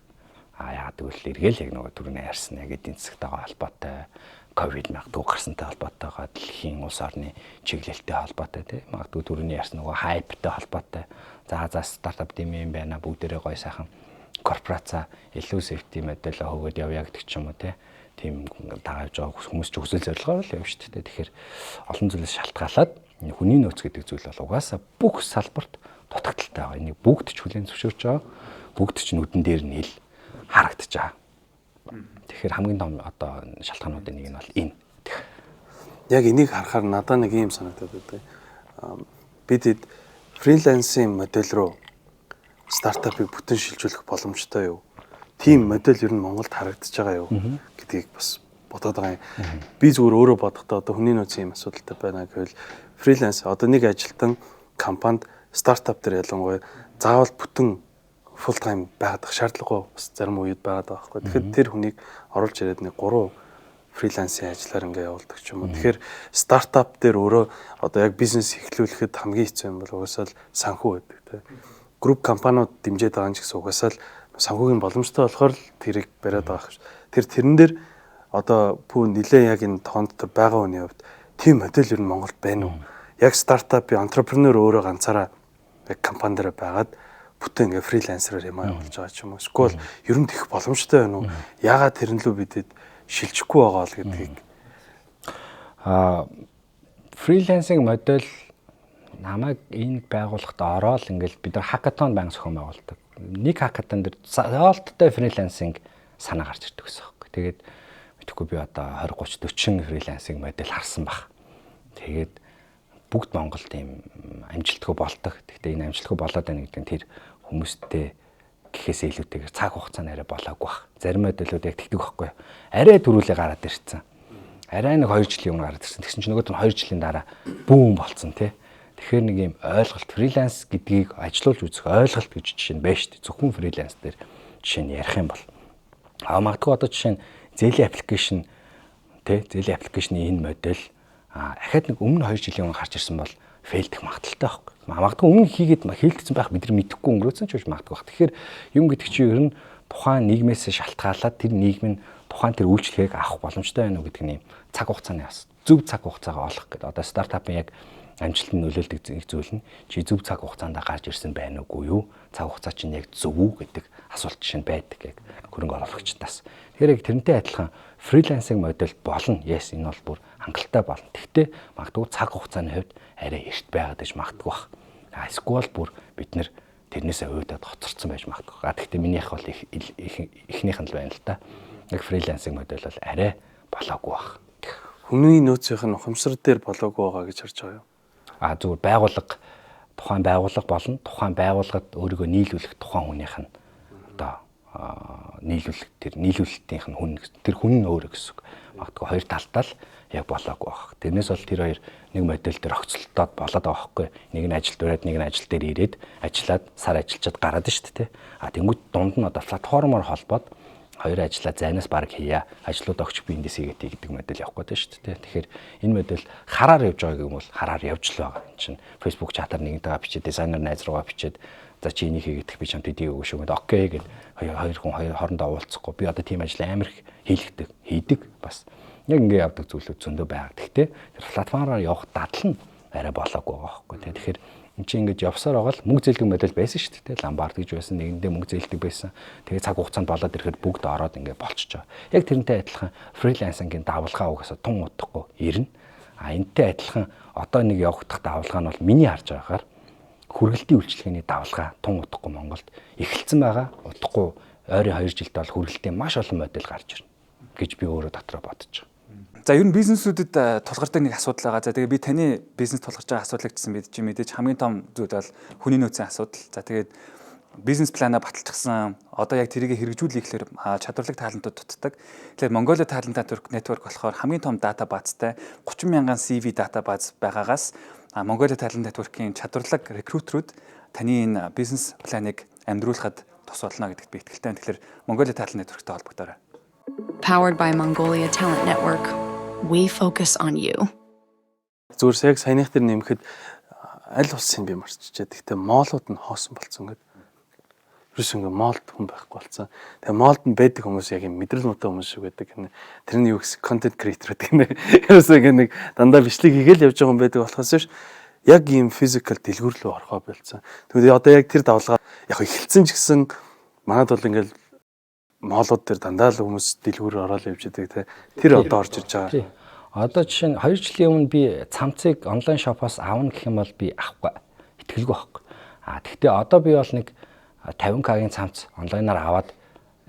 Яагаад гэвэл эргээл яг нөгөө түрүүний ярьсан яг эдийн засгтайгаа холбоотой ковид магадгүй гарсантай холбоотойгоо дэлхийн улс орны чиглэлтэй холбоотой тий магадгүй түрүүний ярьсан нөгөө хайптай холбоотой за стартап дими юм байна бүгдээрээ гой сайхан корпораца илүү safety модель хөгөөд явъя гэдэг ч юм уу тийм дагааж байгаа хүмүүс ч өсөл зорилгоор л явна шүү дээ. Тэгэхээр олон зүйлээс шалтгаалаад хүний нөөц гэдэг зүйл бол угаасаа бүх салбарт дутагдaltaй байгаа. Энийг бүгд ч хүлээн зөвшөөрч байгаа. Бүгд ч нүдэн дээр нь ил харагдаж байгаа. Тэгэхээр хамгийн том одоо шалтгаануудын нэг нь бол энэ. Яг энийг харахаар надад нэг юм санагдаад байдаг. Бид фрилансинг модель руу стартапыг бүтэн шилжүүлэх боломжтой юу? Тийм модель ер нь Монголд харагдаж байгаа юу гэдгийг бас бодоод байгаа юм. Би зүгээр өөрөө бодохдоо одоо хүний нөөцийн юм асуудалтай байна гэвэл фриланс одоо нэг ажилтан компанид стартап дээр ялангуяа заавал бүтэн full time байгаад шаардлагагүй бас зарим үед байгаад байгаа байхгүй. Тэгэхээр тэр хүнийг оруулж ирээд нэг 3 фрилансийн ажиллаар ингээ явуулдаг ч юм уу. Тэгэхээр стартап дээр өөрөө одоо яг бизнес эхлүүлэхэд хамгийн хэцүү юм бол угаасаа л санхүү байдаг тийм. Групп компаниуд дэмжиж байгаа ч гэсэн угаасаа л санхүүгийн боломжтой болохоор л тэрийг бариад байгаа хэрэг. Тэрэн дээр одоо пүү нилээ яг энэ тоонд дотор байгаа хүний хувьд тийм модель ер нь Монголд байна уу? Яг стартапын энтерпренeur өөрөө ганцаараа яг компани дээр байгаад бүтэн ингээ фрилансераар юм явуулж байгаа ч юм уу. Эсвэл ер нь тех боломжтой байна уу? Яагаад тэрэн лөө бидэд шилжихгүй байгаа л гэдгийг. Фрилансинг модель намайг энэ байгууллагад ороод ингээл бид нар хакатон байнга зохион байгуулдаг. Нэг хакатон дээр зоолттой фрилансинг санаа гарч ирдэг гэсэн юм. Тэгээд мэдхгүй би одоо 20 30 40 фрилансинг модель харсан баг. Тэгээд бүгд Монголд ийм амжилтгүй болдог. Гэхдээ энэ амжилтгүй болоод байна гэдэг нь тэр хүмүүстэй гэхээсээ илүүтэйгээр цаг хугацааны арай болоогүй баг. Зарим моделүүд яг тэгдэг байхгүй. Арай төрүүлээ гараад ирсэн. Арай нэг 2 жилийн өмнө гараад ирсэн. Тэгсэн чинь нөгөөд нь 2 жилийн дараа бүүн болцсон тий. Тэгэхээр нэг юм ойлголт фриланс гэдгийг ажилуулж үзэх ойлголт гэж жишээ нь байна шүү дээ. Зөвхөн фриланс дээр жишээ нь ярих юм бол магадгүй одоо жишээ нь зээлийн аппликейшн тий зээлийн аппликейшны энэ модель ахаад нэг өмнө 2 жилийн өмнө гарч ирсэн бол фейлдэх магадaltaй байхгүй. Магадгүй өмнө хийгээд хийлдсэн байх бидний мэдэхгүй өнгөрөөсөн ч гэж магадгүй байх. Тэгэхээр юм гэдэг чинь ер нь тухайн нийгмээс шалтгаалаад тэр нийгэм нь тухайн тэр үйлчлэгийг авах боломжтой байна уу гэдэг нь цаг хугацааны бас зөв цаг хугацаагаа олох гэдэг. Одоо стартапын яг амжилтанд нөлөөлдөг зүйл нь чи зөв цаг хугацаанд гарч ирсэн байна уугүй юу? Цаг хугацаа чинь яг зөв үү гэдэг асуулт жишээ нь байдаг яг хөрөнгө оруулагчдаас. Тэгэхээр яг тэрнтэй адилхан фрилансинг модель болно. Yes, энэ бол бүр хангалттай болно. Гэхдээ магадгүй цаг хугацааны хувьд арай эрт байгаад гэж магадгүй бах. Эсвэл бүр бид нэр тэрнээсээ уйдаад хоцорсон байж магадгүй. Гэхдээ минийх бол ихнийх нь л байна л да. Яг фрилансинг модель бол арай болоогүй бах. Хүний нөөцийнх нь ухамсар дээр болоогүй байгаа гэж харж байгаа юу? Зүгээр байгууллага тухайн байгууллага болон тухайн байгууллагад өөрийгөө нийлүүлэх тухайн хүнийх нь одоо нийлүүлэх тэр нийлүүлэлтийнх нь хүн тэр хүн нь өөрөө гэсэн үг. Магадгүй хоёр талдаа л яг болоогүй байх. Тэрнээс бол тэр хоёр нэг модель дээр огцолтоод болоод байгаа байхгүй. Нэг нь ажилд ураад нэг нь ажил дээр ирээд ажиллаад сар ажиллаад гараад шүү дээ. Тэнгүүд дунд нь одоо платформоор холбоод хоёр ажиллаа зайнаас баг хийя. Ажлууд огч би эндээс хийгээд гэдэг модель явах гэдэг шүү дээ. Тэгэхээр энэ модель хараар явж байгаа юм бол хараар явж л байгаа. Энд чинь Facebook чатаар нэгнтэйгээ бичээд дизайнер найз руугаа бичээд за чи энийг хийгээд би чамд хэдий өгөө шүү гэдэг окей гэд хоёр хүн хоорондоо уулзахгүй би одоо тийм ажил амар хийлгдэг хийдэг бас яг ингэ явдаг зүйлүүд зөндөө байгаа. Гэхдээ тэр платформоор явах дадал нь арай болоогүй байгаа байхгүй. Тэгэхээр энэ чинь ингэж явсаар байгаа л мөнгө зээлдэг модель байсан шүү дээ. Ламбард гэж байсан нэгэндээ мөнгө зээлдэг байсан. Тэгээ цаг хугацаанд болоод ирэхэд бүгд ороод ингэ болчихж байгаа. Яг тэрнтэй адилхан фрилансингийн давалгаа угаасаа тун удахгүй ирнэ. Энэтэй адилхан одоо нэг явагдах давалгаа нь бол миний харж байгаагаар хүргэлтийн үйлчлэгээний давалгаа тун удахгүй Монголд эхэлсэн байгаа. Удахгүй ойрын 2 жилд бол хүргэлтийн маш олон модель гарч ирнэ гэж би өөрөө дотроо бодож байгаа. За ер нь бизнесүүдэд тулгардаг нэг асуудал байгаа. За тэгээ би таны бизнес тулгарч байгаа асуудлыг гэсэн мэдээж хамгийн том зүйл бол хүний нөөцийн асуудал. За тэгээд бизнес планаа баталчихсан. Одоо яг тэрийг хэрэгжүүлэхээр чадварлаг талантууд дутдаг. Тэгэхээр Mongolia Talent Network болохоор хамгийн том дата баазтай 30 мянган CV дата бааз байгаагаас Mongolia Talent Network-ийн чадварлаг рекрутерүүд таны энэ бизнес планыг амьдруулахад тус болно гэдэгт би итгэлтэй байна. Тэгэхээр Mongolia Talent Network-тэй холбогдоорой. Powered by Mongolia Talent Network. We focus on you. Зүгээр яг саяных дээр нэмэхэд аль улсын би марччихээ. Гэхдээ моолууд нь хоосон болсон гэдэг. Юус ингэ моолд хүн байхгүй болсон. Тэгээ моолд нь байдаг хүмүүс яг юм мэдрэл муутай хүмүүс шиг байдаг. Тэрний юу гэсэн контент креатор гэдэг нэ. Юус ингэ нэг дандаа бичлэг хийгээл явж байгаа хүн байдаг болохоос биш. Яг ийм физикал дэлгүүр рүү орхоо болсон. Тэгээд одоо яг тэр давлгаа яг эхэлсэн ч гэсэн манад бол ингээл моолууд дээр дандаа л хүмүүс дэлгүүрээр ороод явж байдаг те. Тэр одоо орж ирж байгаа. Одоо жишээ нь 2 жилийн өмнө би цамцыг онлайн шопоос авна гэх юм бол би авахгүй. Итгэлгүй байхгүй. Тэгвэл одоо би бол нэг 50k-ийн цамц онлайнаар аваад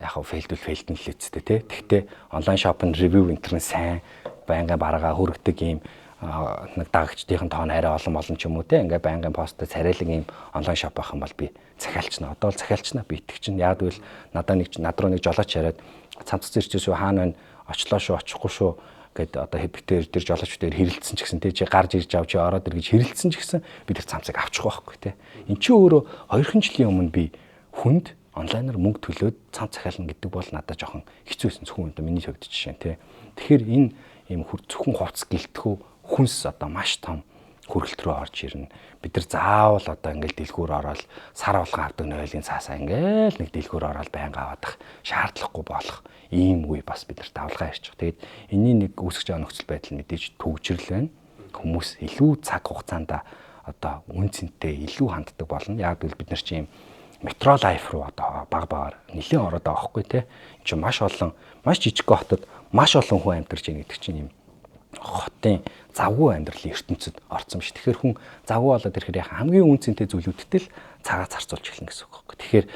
яг фейлдэн л үсттэй тий. Тэгвэл онлайн шопын ревю интернет сайн байнгын бараагаа хүргэдэг ийм нэг дагагчдын тоон арай олон ч юм уу тий. Ингээ байнгын посттой царайлаг ийм онлайн шоп байх юм бол би захиалчна. Одоо бол захиалчна би итгэж чинь яг үл над руу нэг жолооч яриад цамц зэрчээс юу хаана байна? Очлоо шүү, очихгүй шүү гэд одоо битээр тэр жолооч дээр хэрэлдсэн ч гэсэн тий чи гарч ирж авч ороод ир гэж хэрэлдсэн ч гэсэн би тэр цамцыг авчих байхгүй тий. Эн чинь өөрөө 2 жилийн өмнө би хүнд онлайнаар мөнгө төлөөд цамц захиална гэдэг бол надад жоохон хэцүү байсан зөвхөн одоо миний хувьд жишээ тий. Тэгэхээр энэ ийм зөвхөн хувцс гэлтгүү хүнс одоо маш том хүргэлт рүү орж ирнэ. Бид нар заавал одоо ингээл дэлгүүр ороод сар болгон авдаг нойлын цаасаа ингээл нэг дэлгүүр ороод байнга аваадах шаардлагагүй болох ийм үе бас бид нар давлгаа ирчих. Тэгээд энэний нэг үүсгэж байгаа нөхцөл байдал нь мэдээж төгжрөл байна. Хүмүүс илүү цаг хугацаанд одоо үн цэнтэй илүү ханддаг болно. Яг л бид нар чинь метро лайф руу одоо баг нэлээд ороод байгаа байхгүй тий. Энд чинь маш олон маш жижиг хотод маш олон хүн амьдарч байгаа гэдэг чинь юм хотын завгүй амьдралын ертөнцид орсон биш. Тэгэхээр хүн завгүй болоод ирэхээр хамгийн үн цэнтэй зүйлүүдтэй л цагаа зарцуулж эхэлнэ гэсэн үг байхгүй. Тэгэхээр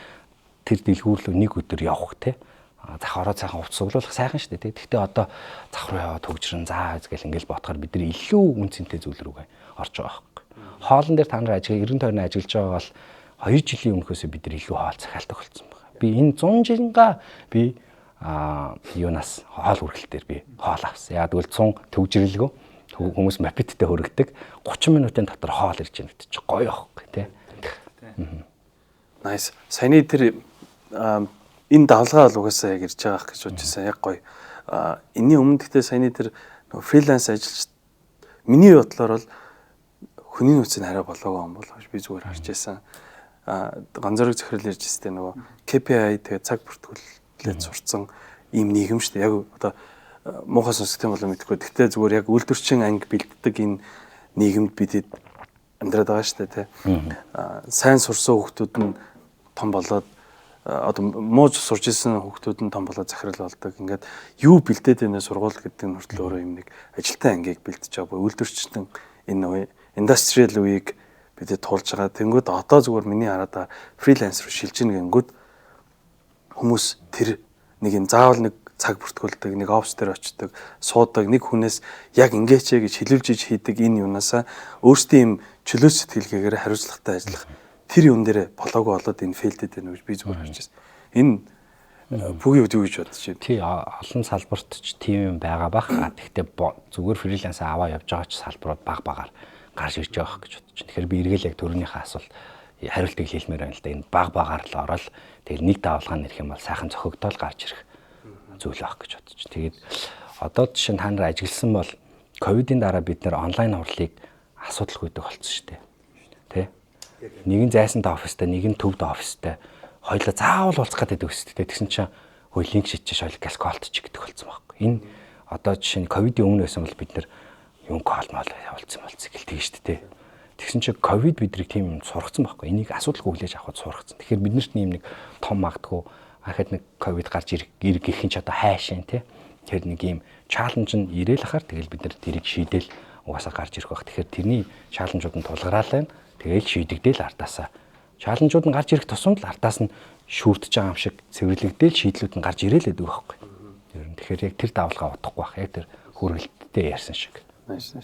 тэр дэлгүүрлөө нэг өдөр явах тий. Зах ороо цаахан хувцас углуулах сайхан шүү дээ тий. Гэхдээ одоо зах руу яваад төгжрөн заа гэл ингээл бодохоор бид нар илүү үн цэнтэй зүйл рүүгээ орж байгаа байхгүй. Хоолн дээр та нар ажиг 90 тойрны ажиллаж байгаа бол 2 жилийн өмнөхөөс бид нар илүү хоол захиалдаг болсон байна. Би энэ 100 жилингаа би юунаас хоол үргэлтээр би хоол авсан. Яг тэгвэл 100 төгжрэлгүй хүмүүс мопедтэй хөрөгдөг 30 минутын дотор хоол ирж байна гэдэг чинь гоё аахгүй тий. Nice. Саяны тэр энэ давлгаа л угаасаа яг ирж байгаа гэж бодчихсан. Яг гоё. Энийн өмнө гэхдээ саяны тэр фриланс ажилч миний бодлоор бол хүний нөөцийн арай болоогүй юм бол би зүгээр харж байсан. Ганцаараа захирал ярьж байгаа нөгөө KPI тэгээ цаг бүртгүүлээд сурцсан ийм нийгэм шүү дээ. Яг одоо муухай сонсготой болоо мэдхгүй. Гэхдээ зүгээр яг үйлдвэрчин анги бэлддэг энэ нийгэмд бид амьдраад байгаа шүү дээ, тий. Сайн сурсан хүүхдүүд нь том болоод одоо мууж сурж исэн хүүхдүүд нь том болоод захирал болдог. Ингээд юу бэлдээд байна сургууль гэдэг нь хүртэл өөрөө юм нэг ажилтаа ангийг бэлдэж байгаа. Үйлдвэрчтэн энэ индастриал үеийг бидэд туулж байгаа. Тэнгүүд одоо зүгээр миний хараад фриланс руу шилжиж гингүүд хүмүүс тэр нэг юм заавал нэг цаг бүртгүүлдэг, нэг офс дээр очдог, суудаг, нэг хүнээс яг ингээчээ гэж хэлүүлж хийдэг энэ юунаасаа өөрсдийн юм чөлөө сэтгэлгээгээр хариуцлагатай ажиллах тэр юм дээр болоогүй болоод энэ фейлдэд байна гэж би зүгээр харж байна. Энэ бүгийн үд юу гэж бодож байна? Тий, олон салбарт ч тийм юм байгаа бах. Гэхдээ зүгээр фриланс аваа явж байгаа ч салбарууд баг-багаар гарч ирж байгаа гэж бодож байна. Тэгэхээр би эргэл яг төрөнийхөө асуулт хариултыг хэлмээр байна л да. Энэ баг-багаар л ороод тэгэл нэг давалгаан нэрх юм бол сайхан зохигдол гарч ирэх зүйл байх гэж бодож байна. Тэгээд одоо жишээ нь та нар ажилласан бол ковидын дараа бид нэр онлайн хурлыг асуудалгүйдэг болсон шүү дээ. Тэ? Нэг нь зайсантай офистай, нэг нь төвд офистай. Хоёулаа заавал уулзах гэдэг өстэй. Тэгсэн чинь хөө линк шийдчих хоёул калкулт ч гэдэг болсон байхгүй. Энэ одоо жишээ нь ковидын өмнө байсан бол бид нэр юм кол мал явуулсан гэлдэг шүү дээ. Тэгсэн чинь ковид бидрийг тийм сургацсан байхгүй. Энийг асуудалгүй хүлээж авахд сургацсан. Тэгэхээр биднэрт нэм нэг том магадгүй ахад нэг ковид гарч ирэх гэх юм ч одоо хайшин тий. Тэр нэг юм чаленж нь ирээл ахаар тэгэл бид нар тэрийг шийдэл угаасаа гарч ирэх байх. Тэгэхээр тэрний чаленжууд нь тулгараалаа. Тэгэл шийдэгдээл ардаасаа. Чаленжууд нь гарч ирэх тусамд л ардаас нь шүүрдэж байгаа юм шиг цэвэрлэгдээл шийдлүүд нь гарч ирээлээд байгаа байхгүй. Ер нь тэгэхээр яг тэр давлгаа утахгүй байх. Яг тэр хөргөлттэй ярьсан шиг. Nice.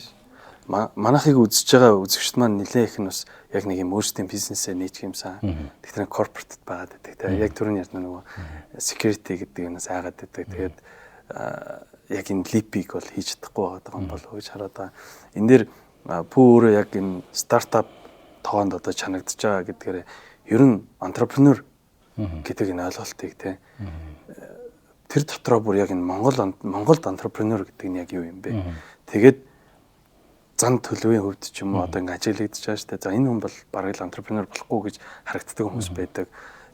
Манайхыг үзэж байгаа үзэгчд маань нэлээ их нь бас яг нэг юм өөрсдийн бизнесээ нээчих юмсан. Тэгэхээр корпоратд байгаад байдаг. Тэгээ яг түрүүний ярьсан нөгөө security гэдэг юмас айгаад байдаг. Тэгээд яг энэ липиг бол хийж чадахгүй байгаа юм болов уу гэж хараад байгаа. Энэ дээр пүү өөрөө яг энэ стартап тоонд одоо чанагдж байгаа гэдгээр ер нь entrepreneur гэдэг энэ ойлголтыг те тэр дотроо бүр яг энэ Монголд entrepreneur гэдэг нь яг юу юм бэ? Тэгээд зан төлөвийн хувьд ч юм уу одоо ингэ ажиглагдаж байгаа шүү дээ. За энэ хүн бол бараг л entrepreneur болохгүй гэж харагддаг хүмүүс байдаг.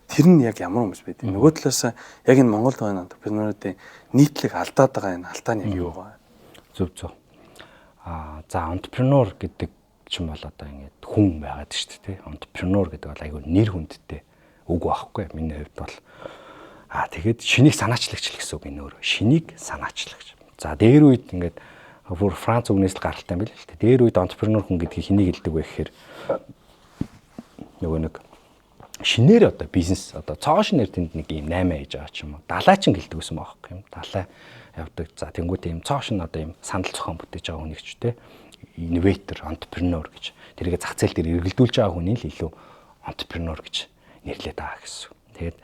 Тэр нь яг ямар хүмүүс байдаг? Нөгөө талаас яг энэ Монголд байгаа entrepreneur-уудын нийтлэг алдаад байгаа энэ алдаа нь яг юу вэ? Зөв. За entrepreneur гэдэг чинь бол одоо ингэ хүн байгаад шүү дээ. Entrepreneur гэдэг бол айгүй нэр хүндтэй үг байхгүй. Миний хувьд бол тэгээд шинийг санаачлагч гэсэн үг энэ өөр. Шинийг санаачлагч. За дээр үед ингээд бүр Франц үгнээс л гаралтай юм байл л дээ. Дээр үед entrepreneur хүн гэдгийг хэнийг хэлдэг вэ гэхээр нөгөө нэг шинээр одоо бизнес одоо цоо шинээр тэнд нэг юм 8 ээж байгаа ч юм уу. Далайчин гэлдэг гэсэн байхгүй юм. Далай явдаг. За тэнгуут юм цоо шин одоо юм санал зохион бүтээж байгаа хүнийгч те инноватор, entrepreneur гэж. Тэрийг зах зээл дээр эргэлдүүлж байгаа хүний л илүү entrepreneur гэж нэрлэдэг байгаа гэсэн. Тэгээд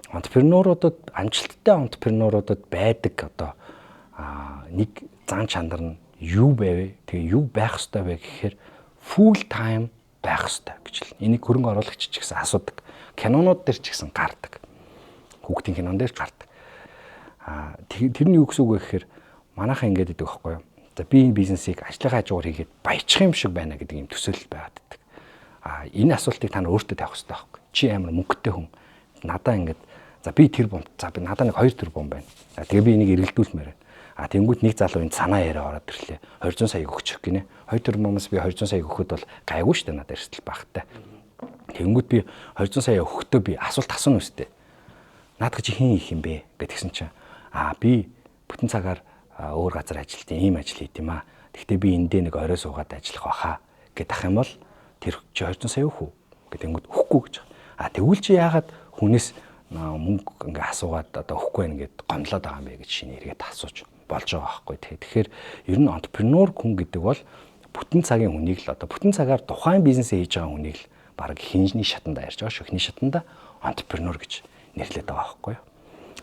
entrepreneur-удад амжилттай entrepreneur-удад байдаг одоо нэг зан чанар нь юу байвэ? Тэгээ юу байх ёстой вэ гэхээр full time байх ёстой гэж л. Энийг хөрөнгө оруулагч ч гэсэн асуудаг. Кинонууд дээр ч гэсэн гардаг. Хүүхдийн кинон дээр ч гардаг. Тэрний юу гэсэн үг вэ гэхээр манайхаа ингэж идэг байхгүй юу? За би энэ бизнесийг ажлынхаа хажуугаар хийгээд баяжчих юм шиг байна гэдэг юм төсөөлөл байгаад байдаг. Энэ асуултыг та нар өөртөө тавих хэрэгтэй байхгүй. Чи амар мөнгөтэй хүн. Надаа ингэж за би тэр бом. За би надаа нэг 2 тэрбум байна. Тэгээ би энийг эргэлдүүлмээр байна. Тэнгүүт нэг залуу энэ санаа яриа ороод ирлээ. 200 сая өгчих гинэ. 2 тэрбумаас би 200 сая өгөхөд бол гайгүй шүү дээ надад эрсдэл багтай. Тэнгүүт би 200 сая өгөхдөө би асуулт асууна үстэй. Наадах чи хин их юм бэ гэдгсэн чинь би бүтэн цагаар өөр газар ажилт ийм ажил хийд юм аа. Гэхдээ би эндээ нэг орой суугаад ажиллах баха гэдэх юм бол тэр чи 200 сая өгөх үү гэдэнгүүт өгөхгүй гэж. Тэгвэл чи яагаад хүнээс мөнгө ингээ асуугаад одоо өгөхгүй байх гэд гомдлоод байгаа юм бэ гэж шинэ эргээд асууж болж байгаа байхгүй. Тэгэхээр ер нь entrepreneur хүн гэдэг бол бүтэн цагийн хүнийг л одоо бүтэн цагаар тухайн бизнесээ хийж байгаа хүнийг л баг хинжний шатанда ярьж байгаа шөхний шатанда entrepreneur гэж нэрлэдэг байгаа байхгүй.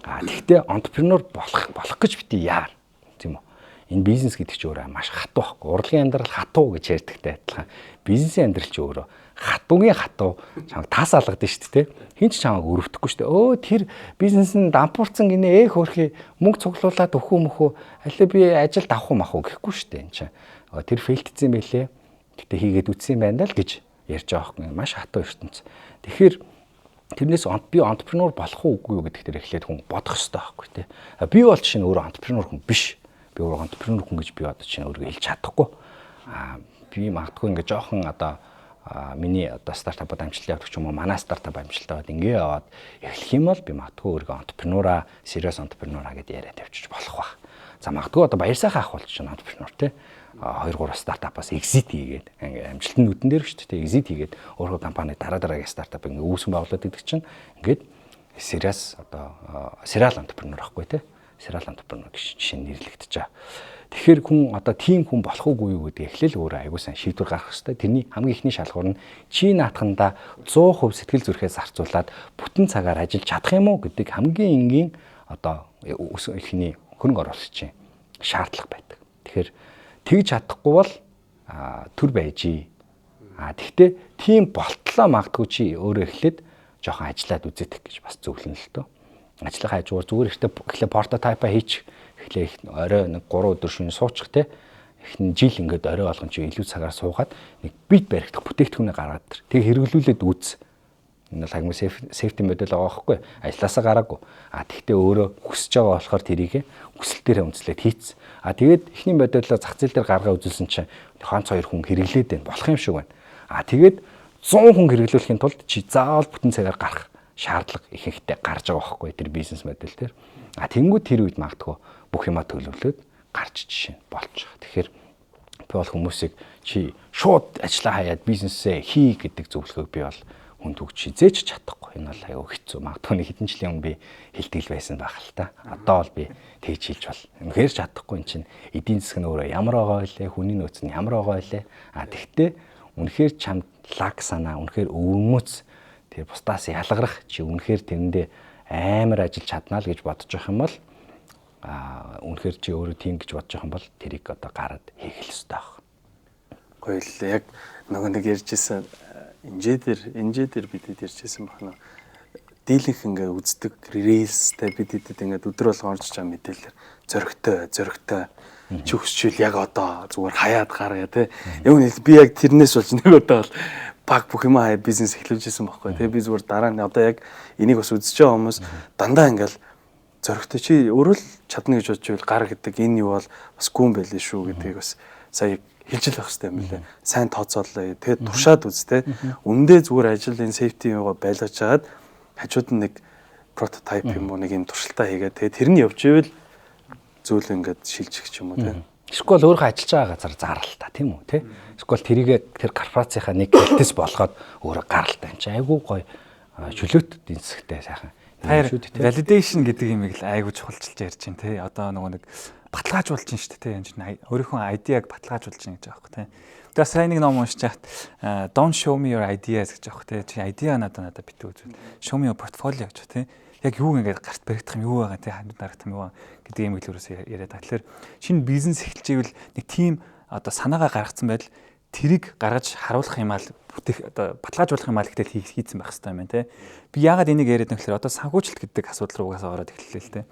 Тэгвэл entrepreneur болох гэж бити яар тийм үү? Энэ бизнес гэдэг чинь өөрөө маш хатуу байхгүй. Урлагийн амьдрал хатуу гэж ярьдагтай адилхан. Бизнесийн амьдрал чинь өөрөө хатуугийн хатуу чамд тас алгадсан шүү дээ. Хин ч чамайг өрөвдөхгүй шүү дээ. Тэр бизнес нь дампуурсан гинэ хөөрхий мөнгө цуглуулад өхөө мөхөө алей би ажилд авах уу мах уу гэхгүй шүү дээ. Энэ чинь тэр фейлдсэн байлээ. Гэтэ хийгээд үтсэн юм байна л гэж ярьж байгаа байхгүй. Маш хатуу ертөнц. Тэгэхээр тэрнээс би entrepreneur болох уугүй юу гэдэг дээр эхлээд хүн бодох хэрэгтэй байхгүй тий. Би бол чинь өөрөө entrepreneur хүн биш. Би өөрөө entrepreneur хүн гэж би одоо чинь өөрөө хэлж чадахгүй. Би магадгүй ингээ жоохон одоо миний одоо стартапад амжилттай явдаг ч юм уу манай стартап амжилттай байгаад ингээ яваад эхлэх юм бол би магадгүй өөрөө entrepreneur serious entrepreneur гэдээ яриад тавьчих болох ба. За магадгүй одоо баяр сайхан ах бол чинь entrepreneur тий. 2-3 стартапаас exit хийгээд ингээ амжилтны нүдэн дээр шүү дээ exit хийгээд өөрөө компани дараагийн стартап ингээ үүсгэн байгуулад идэг чинь ингээд serious одоо serial entrepreneur ахгүй тий. Serial entrepreneur гэж жишээ нэрлэгдэж байгаа. Тэгэхээр хүн одоо тийм хүн болох уугүй юу гэдэг эхлээл өөрөө аягүй сайн шийдвэр гаргах хэрэгтэй. Тэрний хамгийн ихний шалгуур нь чи наатхандаа 100% сэтгэл зүрхээс зарцуулаад бүтэн цагаар ажиллаж чадах юм уу гэдэг хамгийн энгийн одоо ихний хөрөнгө оруулагчийн шаардлага байдаг. Тэгэхээр тэгж чадахгүй бол төр байжээ. Тэгвэл тийм болтлоо магадгүй чи өөрөө эхлээд жоохон ажиллаад үзэх гэж бас зөвлөнө л дөө. Ажлынхаа хажуугаар зүгээр ихтэй прототипа хийчих. Эхлээ орой нэг 3 өдөр шөнө суучих те. Эхний жил ингээд орой болгон чи илүү цагаар суугаад нэг бит баригдах бүтээгдэхүүнээ гаргаад тэр. Тэг хэрэглүүлээд үз. Энэ бол хагмаа safety модель байгаа байхгүй. Ажлаасаа гараагүй. Тэгтээ өөрөө хүсэж байгаа болохоор тэрийг хүсэл дээрээ үндэслээд хийц. Тэгээд эхний модельоо зах зээл дээр гаргаа үзүүлсэн чинь хаанц 2 хүн хэрэглээд байна. Болох юм шиг байна. Тэгээд 100 хүн хэрэглүүлэхийн тулд чи заавал бүтэн цагаар гарах шаардлага ихэнхдээ гарч байгаа байхгүй тэр бизнес модель дээр. Тэнгүү тэр үед магадгүй бүх юма төлөвлөөд гарч жишээ болж байгаа. Тэгэхээр би бол хүмүүсийг чи шууд ажиллаа хаяад бизнесээ хий гэдэг зөвлөгөөг би бол хүнд өгч хизээч чадахгүй. Энэ бол аюу хэцүү. Магадгүй нэг хэдэн жилийн өмнө би хэлтгэл байсан байх л та. Одоо бол би тэгж хэлж бол. Үнэхээр чадахгүй эн чинь эдийн засаг нь өөрөө ямар байгаа вэ? Хүний нөөц нь ямар байгаа вэ? Тэгтээ үнэхээр чамд лаг санаа, үнэхээр өвмөц тэр бусдаас ялгарах чи үнэхээр тэрэндээ амар ажиллаж чаднаа л гэж бодож байгаа юм бол үнэхээр чи өөрөө тийм гэж бодож байгаа юм бол тэрийг одоо гараад хийх л ёстой баг. Гоё л яг нөгөө нэг ярьжсэн энжээ дээр бидэд ярьжсэн бахна. дийлэнх ингээ үздэг рилстэй бид хэдэд ингээ өдөр болгон орж байгаа мэдээлэлээр зөрөгтэй чи өсчил яг одоо зүгээр хаяад гараа тий. Яг нь би яг тэрнээс болж нэг удаа бол баг бүх юм хаяа бизнес эхлүүлжсэн байхгүй тий. Би зүгээр дараа нь одоо яг энийг бас үзэж байгаа хүмүүс дандаа ингээл зөрөгтэй чи өөрөө л чадна гэж бодож байвал гар гэдэг энэ юу бол бас гүн байлээ шүү гэдгийг бас сая хэлж л байх хэрэгтэй юм лээ. Сайн тооцоолоо. Тэгээд туршаад үз тэ. Үндэ зүгээр ажил энэ safety юугаа байлгаж жагаад хажууд нь нэг прототип юм уу нэг юм туршилтаа хийгээд тэгээд тэр нь явж ивэл зүйл ингээд шилжих ч юм уу тэ. Эсвэл өөрөө ажиллаж байгаа газар зарлал та тийм үү те. Эсвэл тэр корпорацийнхаа нэг гэлтэс болгоод өөрөө гаралтай юм чи айгүй гоё чөлөөт дэнсэгтэй сайхан. Validation гэдэг юм ийг л айгүй чухалчилж ярьж байна те. Одоо нөгөө нэг баталгаажуулж чинь шүү дээ те. Энд чинь өөрийнхөө ID-аг баталгаажуулж чинь гэж байгаа байхгүй те. Тэгээд сайн нэг ном уншиж чад don't show me your ideas гэж байгаа те. Чи idea надад битүү үзвэл show me your portfolio гэж те. Яг юу ингээд гарт баригдах юм юу байгаа те. Ханд дарагдах юм юу гэдэг юм илүүрээс яриад байгаа. Тэгэхээр шинэ бизнес эхэлж ивэл нэг team одоо санаагаа гаргацсан байдал тэрийг гаргаж харуулах юм аа бүтээх одоо баталгаажуулах юм аа гэхдээ хийцэн байх хэрэгтэй юм байна те. Би яагаад энийг яриад байгаа гэхээр одоо санхүүжилт гэдэг асуудал руугаас ороод эхэллээ л те.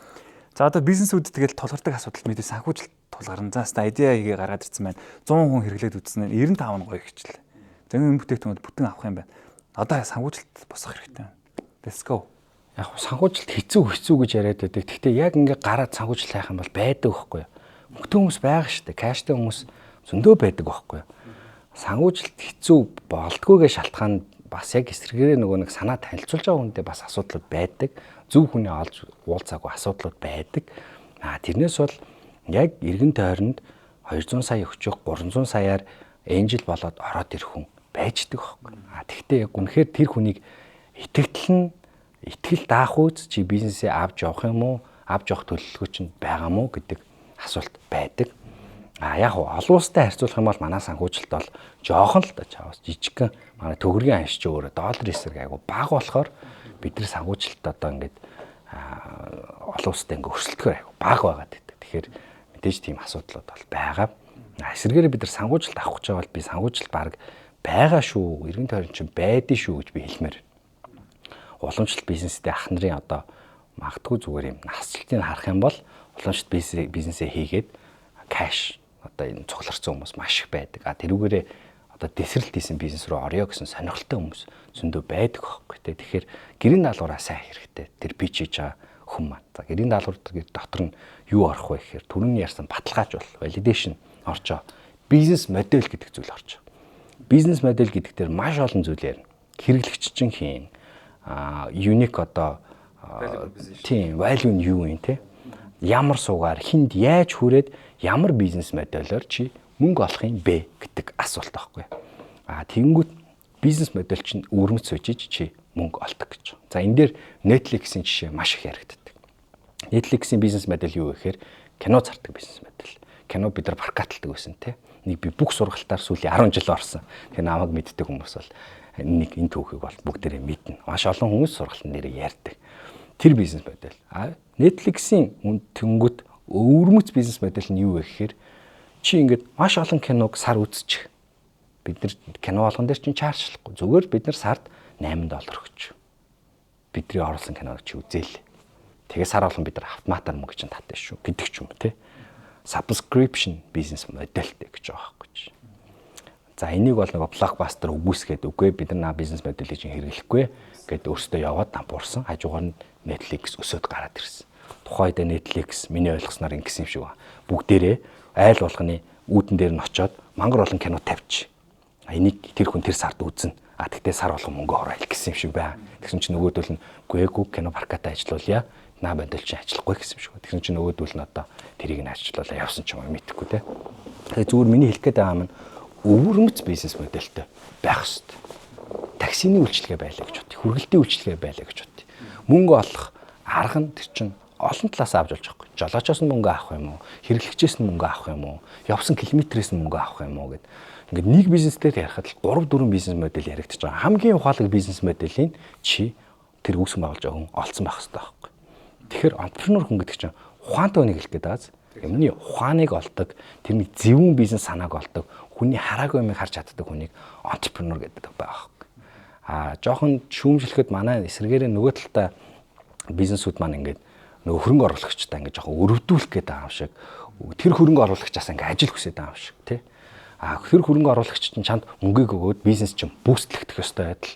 За одоо бизнесүүд тэгэл тулгардаг асуудалд мэдээ санхүүжилт тулгарна. За хэвээ идеа хийгээ гаргаад ирсэн байна. 100 хүн хэрэглээд үзсэн нь 95 нь гоё хичлээ. Тэгвэл энэ бүтээгдэхүүнд бүтэн авах юм байна. Одоо санхүүжилт босох хэрэгтэй байна. Let's go. Яг санхүүжилт хэцүү гэж яриад байдаг. Гэхдээ яг ингээ гараад санхүүжилт хайх юм бол байдаг байхгүй юу? Мөнгөтэй хүмүүс байгаа шүү дээ. Кэштэй хүмүүс зөндөө байдаг байхгүй юу? Санхүүжилт хэцүү болдгоогийн шалтгаан бас яг эсрэгээрээ нөгөө нэг санаа танилцуулж байгаа хүндээ бас асуудлууд байдаг. Зөв хүний олж уулзаагүй асуудлууд байдаг. Тэрнээс бол яг эргэн тойронд 200 сая өгчих 300 саяар энжил болоод ороод ирэх хүн байждаг байхгүй. Тэгвэл яг үнэхээр тэр хүнийг итгэл даах үз чи бизнесээ авч явах юм уу? Авч явах төлөвлөгөө чинь байгаа мó гэдэг асуулт байдаг. Яг олон улстай харьцуулах юм бол манай санхүүжилт бол жоохон л чавс жижигхэн манай төгрөгийн анш чи өөрөө доллар эсрэг айгу бага болохоор бид нар санхүүжилт одоо ингээд олон улстай ингээд өрсөлдөхөр айгу бага байгаад байдаг. Тэгэхээр мэдээж тийм асуудлууд бол байгаа. Эсрэгээр бид нар санхүүжилт авах гэж байгаа бол би санхүүжилт баг байгаа шүү. Эргэн тойрон чинь байдэн шүү гэж би хэлмээр. Уламжлалт бизнестэй ах нарын одоо магадгүй зүгээр юм насжилтыг харах юм бол уламжлалт бизнесээ хийгээд кэш одоо энэ цугларсан хүмүүс маш их байдаг. Тэрүүгээрээ одоо дэсрэлт хийсэн бизнес руу орё гэсэн сонирхолтой хүмүүс зөндөө байдаг байхгүй тий. Тэгэхээр гэрийн даалгавраа сайн хэрэгтэй. Тэр би чиж байгаа хүн маань. За гэрийн даалгавар дотор нь юу орох вэ гэхээр түрүүний ярьсан баталгаажуул, validation орчоо. Бизнес модель гэдэг зүйл орчоо. Бизнес модель гэдэг дээр маш олон зүйл ярина. Хэрэглэгч чинь хийн. Unique одоо тийм value нь юу юм те? Ямар суугаар хинд яаж хүрээд ямар бизнес модельор чи мөнгө олох юм бэ гэдэг асуулт байхгүй. Тэгэнгүүт бизнес модель чинь өрмөц сүйжиж чи мөнгө олдог гэж. За энэ дээр Netflix-ийн жишээ маш их яригддаг. Netflix-ийн бизнес модель юу вэ гэхээр кино зардаг бизнес модель. Кино бид нар прокаталдаг байсан те. Нэг би бүх сургалтаар сүүлийн 10 жил орсон. Тэгэхээр намайг мэддэг хүмүүс бол нэг энэ түүхийг бол бүгдээрээ мэднэ. Маш олон хүмүүс сургалтын нэрээ ярьдаг. Тэр бизнес модель. Netflix-ийн тэнгүүт өвөрмөц бизнес модель нь юу вэ гэхээр чи ингээд маш олон киног сар үзчих. Бид нар кино болгон дээр чинь чарчлахгүй. Зүгээр бид нар сард $8 өгч. Бидний оруулсан киног чи үзээл. Тэгээ сар болгон бид нар автоматар мөнгө чинь татна шүү гэдэг ч юм те. Subscription бизнес модельтэй гэж байгаа байхгүй. За энийг бол нэг блокбастер үгүйсгээд үгүй бид нар бизнес моделийг чинь хэрэглэхгүй гэд өөртөө яваад дампуурсан. Хажуугаар нь Netflix өсөд гараад ирсэн. Тухайд Netflix миний ойлгосноор ингэсэн юм шиг ба. Бүгдээрээ айл болгоны үүдэн дээр нь очиод мангар олон кино тавьчих. Энийг тэр хүн тэр сард үзнэ. Тэгтээ сар болгон мөнгө оройл гэсэн юм шиг байна. Тэгсэн чинь нөгөөдөл нь гүйгүй кино парката ажиллуулъя. Наа модель чинь ажиллахгүй гэсэн юм шиг. Тэгсэн чинь нөгөөдөл нь одоо тэрийг нь ажиллуулаа явсан ч юм уу мэдэхгүй те. Тэгээ зүгээр миний хэлэх гээд байгаа юм нь өвөрмөц бизнес модельтэй байх хэрэгтэй. Таксины үйлчилгээ байлаа гэж бодъё. Хүргэлтийн үйлчилгээ байлаа гэж бодъё. Мөнгө олох арга нь тэр чинь олон талаас авч болж байгаа. Жолоочоос нь мөнгө авах юм уу? Хэрэглэгчээс нь мөнгө авах юм уу? Явсан километрээс нь мөнгө авах юм уу гэд. Ингээд нэг бизнес дээр ярихад л 3-4 бизнес модель яригдчихэж байгаа. Хамгийн ухаалаг бизнес моделийг чи тэр үүсгэн байгуулж байгаа хүн олцсон байх хэрэгтэй байхгүй. Тэгэхээр entrepreneur хүн гэдэг чинь ухаантай хүнийг хэлэх гээд байгаа. Юмны ухааныг олдог, тэрний зөвүүн бизнес санааг олдог, хүний хараагүй юмыг харж чаддаг хүнийг entrepreneur гэдэг байгаа байхгүй. Жоохон шүүмжлэхэд манай эсрэгээрээ нөгөө талдаа бизнесүүд маань ингээд нөгөө хөрөнгө оруулагчтай ингээд жоохон өрөвдүүлэх гээд байгаа юм шиг. Тэр хөрөнгө оруулагчаас ингээд ажил хүсэж байгаа юм шиг тий. Тэр хөрөнгө оруулагч чинь чамд мөнгөийг өгөөд бизнес чинь бүүстлэгдэх ёстой байтал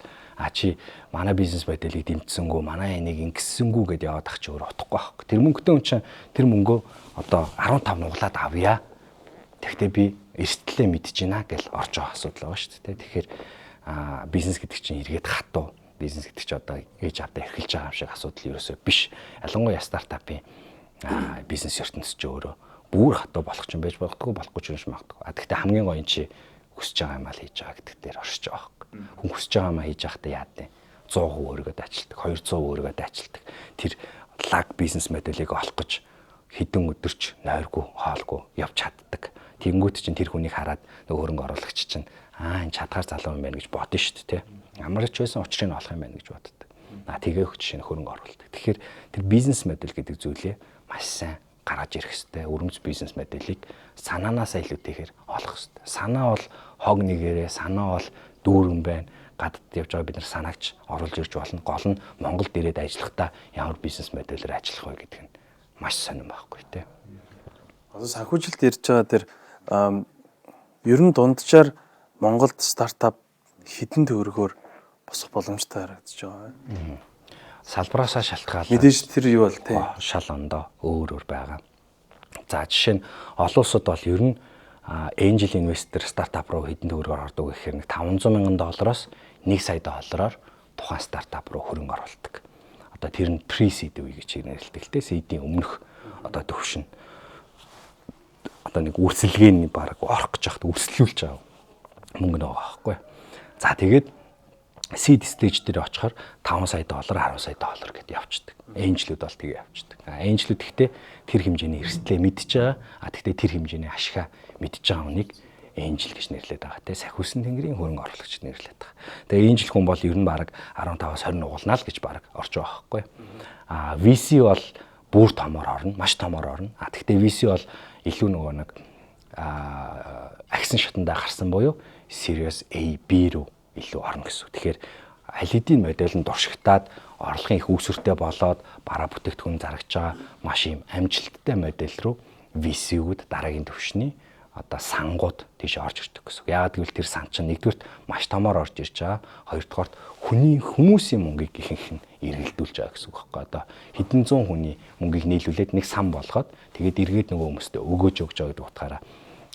чи манай бизнес байдлыг дэмжсэнгүү, манай энийг ингэссэнгүү гэдээ яваад ах чи өөр утгагүй байхгүй. Тэр мөнгөтэй хүн чинь тэр мөнгөө одоо 15 нуглаад авъя. Тэгвэл би эрсдлээ мэдэж байна гэж орж байгаа асуудал байгаа шүү дээ. Тэгэхээр бизнес гэдэг чинь эргээд хатуу. Бизнес гэдэг чинь одоо ээж авдаа эрхэлж байгаа юм шиг асуудал ерөөсөө биш. Ялангуяа стартапын бизнес ертөнцийн ч өөрөө бүр хатуу болох ч юм байж болохгүй болохгүй ч юм магадгүй. Гэхдээ хамгийн гоё нь чи хүсэж байгаа юм аа хийж байгаа гэдэг дээр оршиж байгаа байхгүй. Хүн хүсэж байгаа юм аа хийж байхдаа яа дээ 100% өөрийгөө дайчилдаг, 200% өөрийгөө дайчилдаг. Тэр лаг бизнес моделийг олох гэж хэдэн өдөрч нойргүй, хоолгүй явж чаддаг. Тэнгүүт чинь тэр хүнийг хараад нөгөө хөрөнгө оруулагч чинь энэ чадхаар залуу юм байна гэж бодно шүү дээ, тий. Ямар ч байсан учрыг олох юм байна гэж боддог. Тэгээ өгч шинэ хөрөнгө оруулдаг. Тэгэхээр тэр бизнес модель гэдэг зүйлээ маш сайн гаргаж ирэх хэрэгтэй. Өрөмц бизнес моделийг санаанаасаа илүүтэйгээр олох хэрэгтэй. Санаа бол хог нэгээрээ, санаа бол дүүрэн байна. Гадаад явж байгаа бид нар санаагч оруулж ирж болно. Гол нь Монголд ирээд ажиллахдаа ямар бизнес моделээр ажиллах вэ гэдэг нь маш сонирн байхгүй тий. Одоо санхүүжилт ярьж байгаа дээр ер нь дунджаар Монголд стартап хэдэн төгрөгөөр босох боломжтой харагдаж байгаа вэ? Салбараасаа шалтгаалаад мэдээж тэр юу бол тий шал ондоо өөр байгаа. За жишээ нь олон улсууд бол ер нь angel investor стартап руу хэдэн төгрөгөөр ордог гэхээр нэг $500,000-оос $1 сая тухайн стартап руу хөрөнгө оруулдаг. Одоо тэр нь pre-seed үе гэж нэрлэдэг л дээ. Seed-ийн өмнөх одоо төвшин. Одоо нэг үрсэлгээний баг орох гэж хахад үрслүүлж байгаа мөнгө нөгөө байхгүй. За тэгээд seed stage дээр очихоор $5 сая, $10 сая гэдээ явчихдаг. Angel-үүд бол тэгээ явчихдаг. Angel-үүд гэхдээ тэр хэмжээний эрсдлээ мэдж байгаа. Гэхдээ тэр хэмжээний ашигаа мэдж байгаа хүнийг angel гэж нэрлэдэг байгаа. Тэгээ сахиусан тэнгэрийн хөрөнгө оруулагч нэрлэдэг байгаа. Тэгээ angel хүн бол ер нь баг 15-аас 20 нугалнаа л гэж баг орж байгаа байхгүй. VC бол бүр томоор орно, маш томоор орно. Гэхдээ VC бол илүү нөгөө нэг агсан шатандаа гарсан буюу Series A, B рүү илүү орно гэсэн. Тэгэхээр аль хэдийн модель нь дуршигтаад орлогын их үүсвэртэй болоод бараа бүтээгдэхүүн зарагч байгаа маш юм амжилттай модель рүү VC-гүүд дараагийн төвшний одоо сангууд тийш орж ирдэг гэсэн. Яагаад гэвэл тэр сан чинь нэгдүгürt маш томоор орж ирж байгаа. Хоёрдугаарт хүмүүсийн мөнгийг ихэнх нь эргэлдүүлж байгаа гэсэн үг байхгүй. Одоо хэдэн зуун хүний мөнгийг нийлүүлээд нэг сан болгоод тэгээд эргээд нөгөө хүмүүстээ өгөөж өгч байгаа гэдэг утгаараа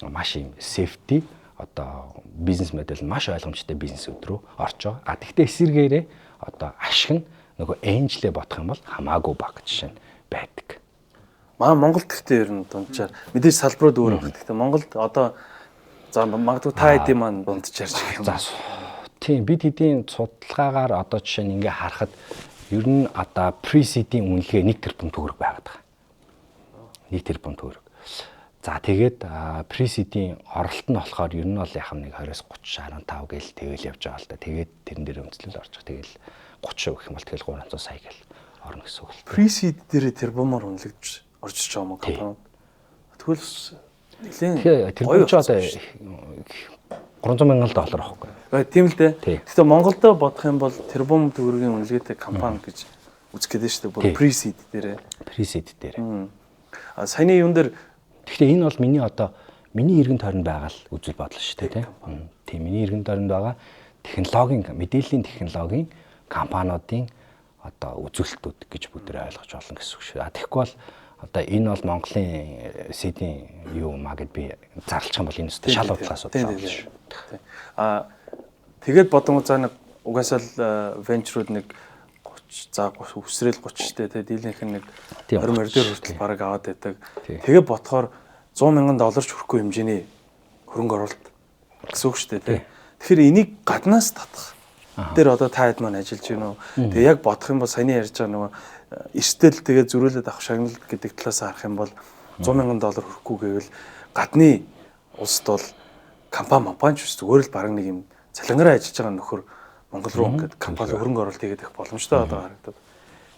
маш юм safety одоо бизнес модель маш ойлгомжтой бизнесүүд рүү орж байгаа. Тэгвэл эсэргээрээ одоо ашиг нь нөгөө angel-ээ бодох юм бол хамаагүй бага жишээ нь байдаг. Монголд гэхдээ ер нь дунджаар мэдээж салбарууд өөр байна. Гэхдээ Монголд одоо за магадгүй та хэдийн маань дунджаар ч юм. За тийм бид хэдийн судалгаагаар одоо жишээ нь ингээ харахад ер нь одоо pre-seed-ийн үнэлгээ 1 тэрбум төгрөг байгаад байгаа. 1 тэрбум төгрөг. За тэгээд pre-seed-ийн оролт нь болохоор ер нь бол яхам нэг 20-с 30, 15 гээл тэгэл явж байгаа л да. Тэгээд тэрэн дээр үнэлэл орж байгаа. Тэгэл 30 гэх юм бол тэгэл 300 сая гээл орно гэсэн үг л. Pre-seed дээр тэрбумаар үнэлэгдэж орж иж байгаа юм компани. Тэгвэл нэлээд тэрбум ч одоо $300,000 аахгүй. Тийм л дээ. Гэхдээ Монголд бодох юм бол тэрбум төгрөгийн үнэлгээтэй компани гэж үзэх гээд шүү дээ. Pre-seed дээр. Pre-seed дээр. Саяны юун дээр гэхдээ энэ бол миний эргэн тойронд байгаа л үзэл бодол шүү дээ, тийм миний эргэн тойронд байгаа технологийн мэдээллийн технологийн компаниудын одоо үзүүлэлтүүд гэж бүгдээ ойлгож болно гэсэн үг шүү. Тэгэхгүй бол одоо энэ бол Монголын seed-ийн юу маа гэд би зарлчих юм бол энэ шал удлаа асуудал шүү. Тэгээд бодонгоо цаа нэг угаасаа л venture-ууд нэг 30 за өсрэл 30 штэ тий дийлэнх нь нэг 20 дээр хүртэл бараг аваад байдаг. Тэгээд бодохоор $100,000 ч хүрэхгүй хэмжээний хөрөнгө оруулалт гэсэн үг штэ тий. Тэгэхээр энийг гаднаас татах дээр одоо та хэд маань ажиллаж байна уу? Тэгээ яг бодох юм бол саяны ярьж байгаа нөгөө эрсдэл тэгээ зөрүүлээд авах шагналт гэдэг талаас харах юм бол $100,000 хүрэхгүй гэвэл гадны улсд бол компани ч зүгээр л бараг нэг юм цалингараа ажиллаж байгаа нөхөр Монгол руу ингээд компани хөрөнгө оруулалт хийгээд их боломжтой одоо харагдаад.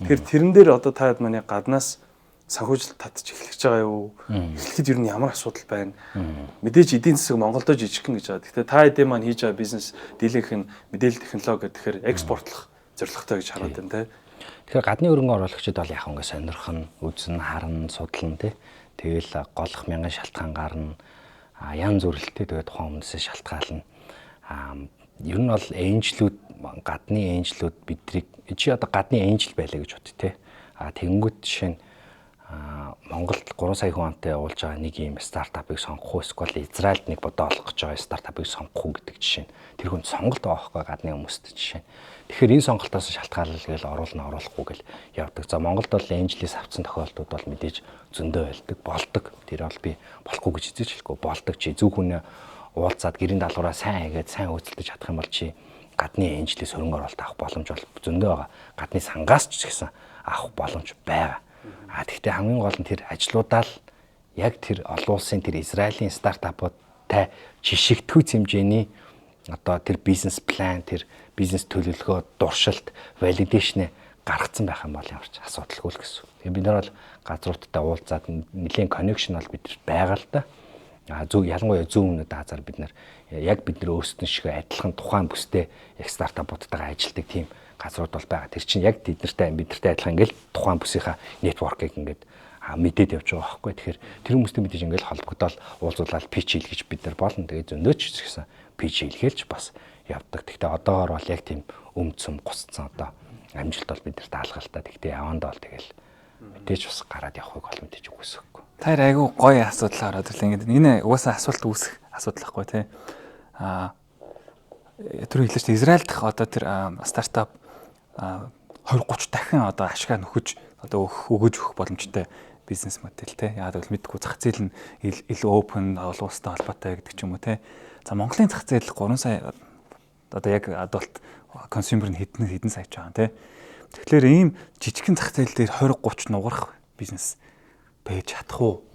Тэгэхээр тэрэн дээр одоо та хэд маань гаднаас санхүүжилт татж эхлэж байгаа юу? Эхлэхэд ер нь ямар асуудал байна? Мэдээж эдийн засаг Монголдо жижигхэн гэж байгаа. Гэхдээ та эдийн маань хийж байгаа бизнес дийлэнх нь мэдээлэл технологи гэхээр экспортлох зорилготой гэж хараад байна те. Тэгэхээр гадны хөрөнгө оруулагчид бол яг ингээ сонирхон, үзэн, харна, судлан тий. Тэгэл голох мянган шалтгаан гарна. Янз бүрэлтэй тэгээд тухайн хүмүүсээс шалтгаална. Ер нь бол энжлүүд, гадны энжлүүд бидрийг чи одоо гадны энжл байлаа гэж бод тий. Тэгэнгүүт жишээ нь Монголд 3 сая хүн амтай явуулж байгаа нэг юм стартапыг сонгох уу, эсвэл Израильд нэг бодоо олох гэж байгаа стартапыг сонгох уу гэдэг жишээ нь. Тэр хүн сонголт байгаа байхгүй гадны хүмүүст жишээ нь. Тэгэхээр энэ сонголтоос шалтгаалал гээл оруулна оруулахгүй гэл явдаг. За Монголд бол энжлээс авсан тохиолдлууд бол мэдээж зөндөө байлдаг, болдог. Тэр бол би болохгүй гэж хэлж хэлэхгүй болдог чи зөв хүнээ уулзаад гэрийн даалгавраа сайн хийгээд сайн үйлдэлж чадах юм бол чи гадны энжлээс хөрөнгө оруулалт авах боломж бол зөндөө байгаа. Гадны сангаас ч гэсэн авах боломж байгаа. Тэгэхдээ хамгийн гол нь тэр ажлуудаа л яг тэр олон улсын тэр Израилийн стартапуудтай жишигтгүүц хэмжээний одоо тэр бизнес план, тэр бизнес төлөвлөгөө, дуршилт, валидашн гаргацсан байх юм бол ямар ч асуудалгүй л гэсэн. Тэгээ бид нар бол газруудтай уулзаад нэлийн коннекшн бол бид байгаа л да. Зөв ялангуяа зөв өмнөд Азар бид нар яг бид нар өөрсдөн шиг адилхан тухайн бүстэй яг стартапуудтайгаа ажилладаг тийм газрууд бол байгаа. Тэр чинь яг бид нартай адилхан ингээл тухайн бүсийнхаа нэтворкийг ингээд мэдээд явж байгаа байхгүй. Тэгэхээр тэр хүмүүстэй мэдээж ингээл холбогдоод уулзуулаад пич хийлгэж бид нар болно. Тэгээ зөндөөч гэсэн пич хийлгээлж бас явдаг. Гэхдээ одоогоор бол яг тийм өмцөм гусцсан одоо амжилт бол бид нарт алгалтай. Гэхдээ явандаа бол тэгэл мэдээж бас гараад явахыг бол мэдээж үгүйсэхгүй. Тэр айгүй гоё асуудал гараад ирлээ. Ингээд энэ угаасаа асуулт үүсэх асуудал байхгүй тий. Тэр хэлж чинь Израиль дахь одоо тэр стартап 20-30 дахин одоо ашгаа нөхөж одоо өгөөж өгөх боломжтой бизнес модель те. Яг л мэдгүй зах зээл нь илүү open олон улстай холбоотой гэдэг ч юм уу те. За Монголын зах зээл 3 сая одоо яг adult consumer нь хэдэн сая ч байгаа те. Тэгэхээр ийм жижигхэн зах зээл дээр 20-30 нугарах бизнес байж чадах уу?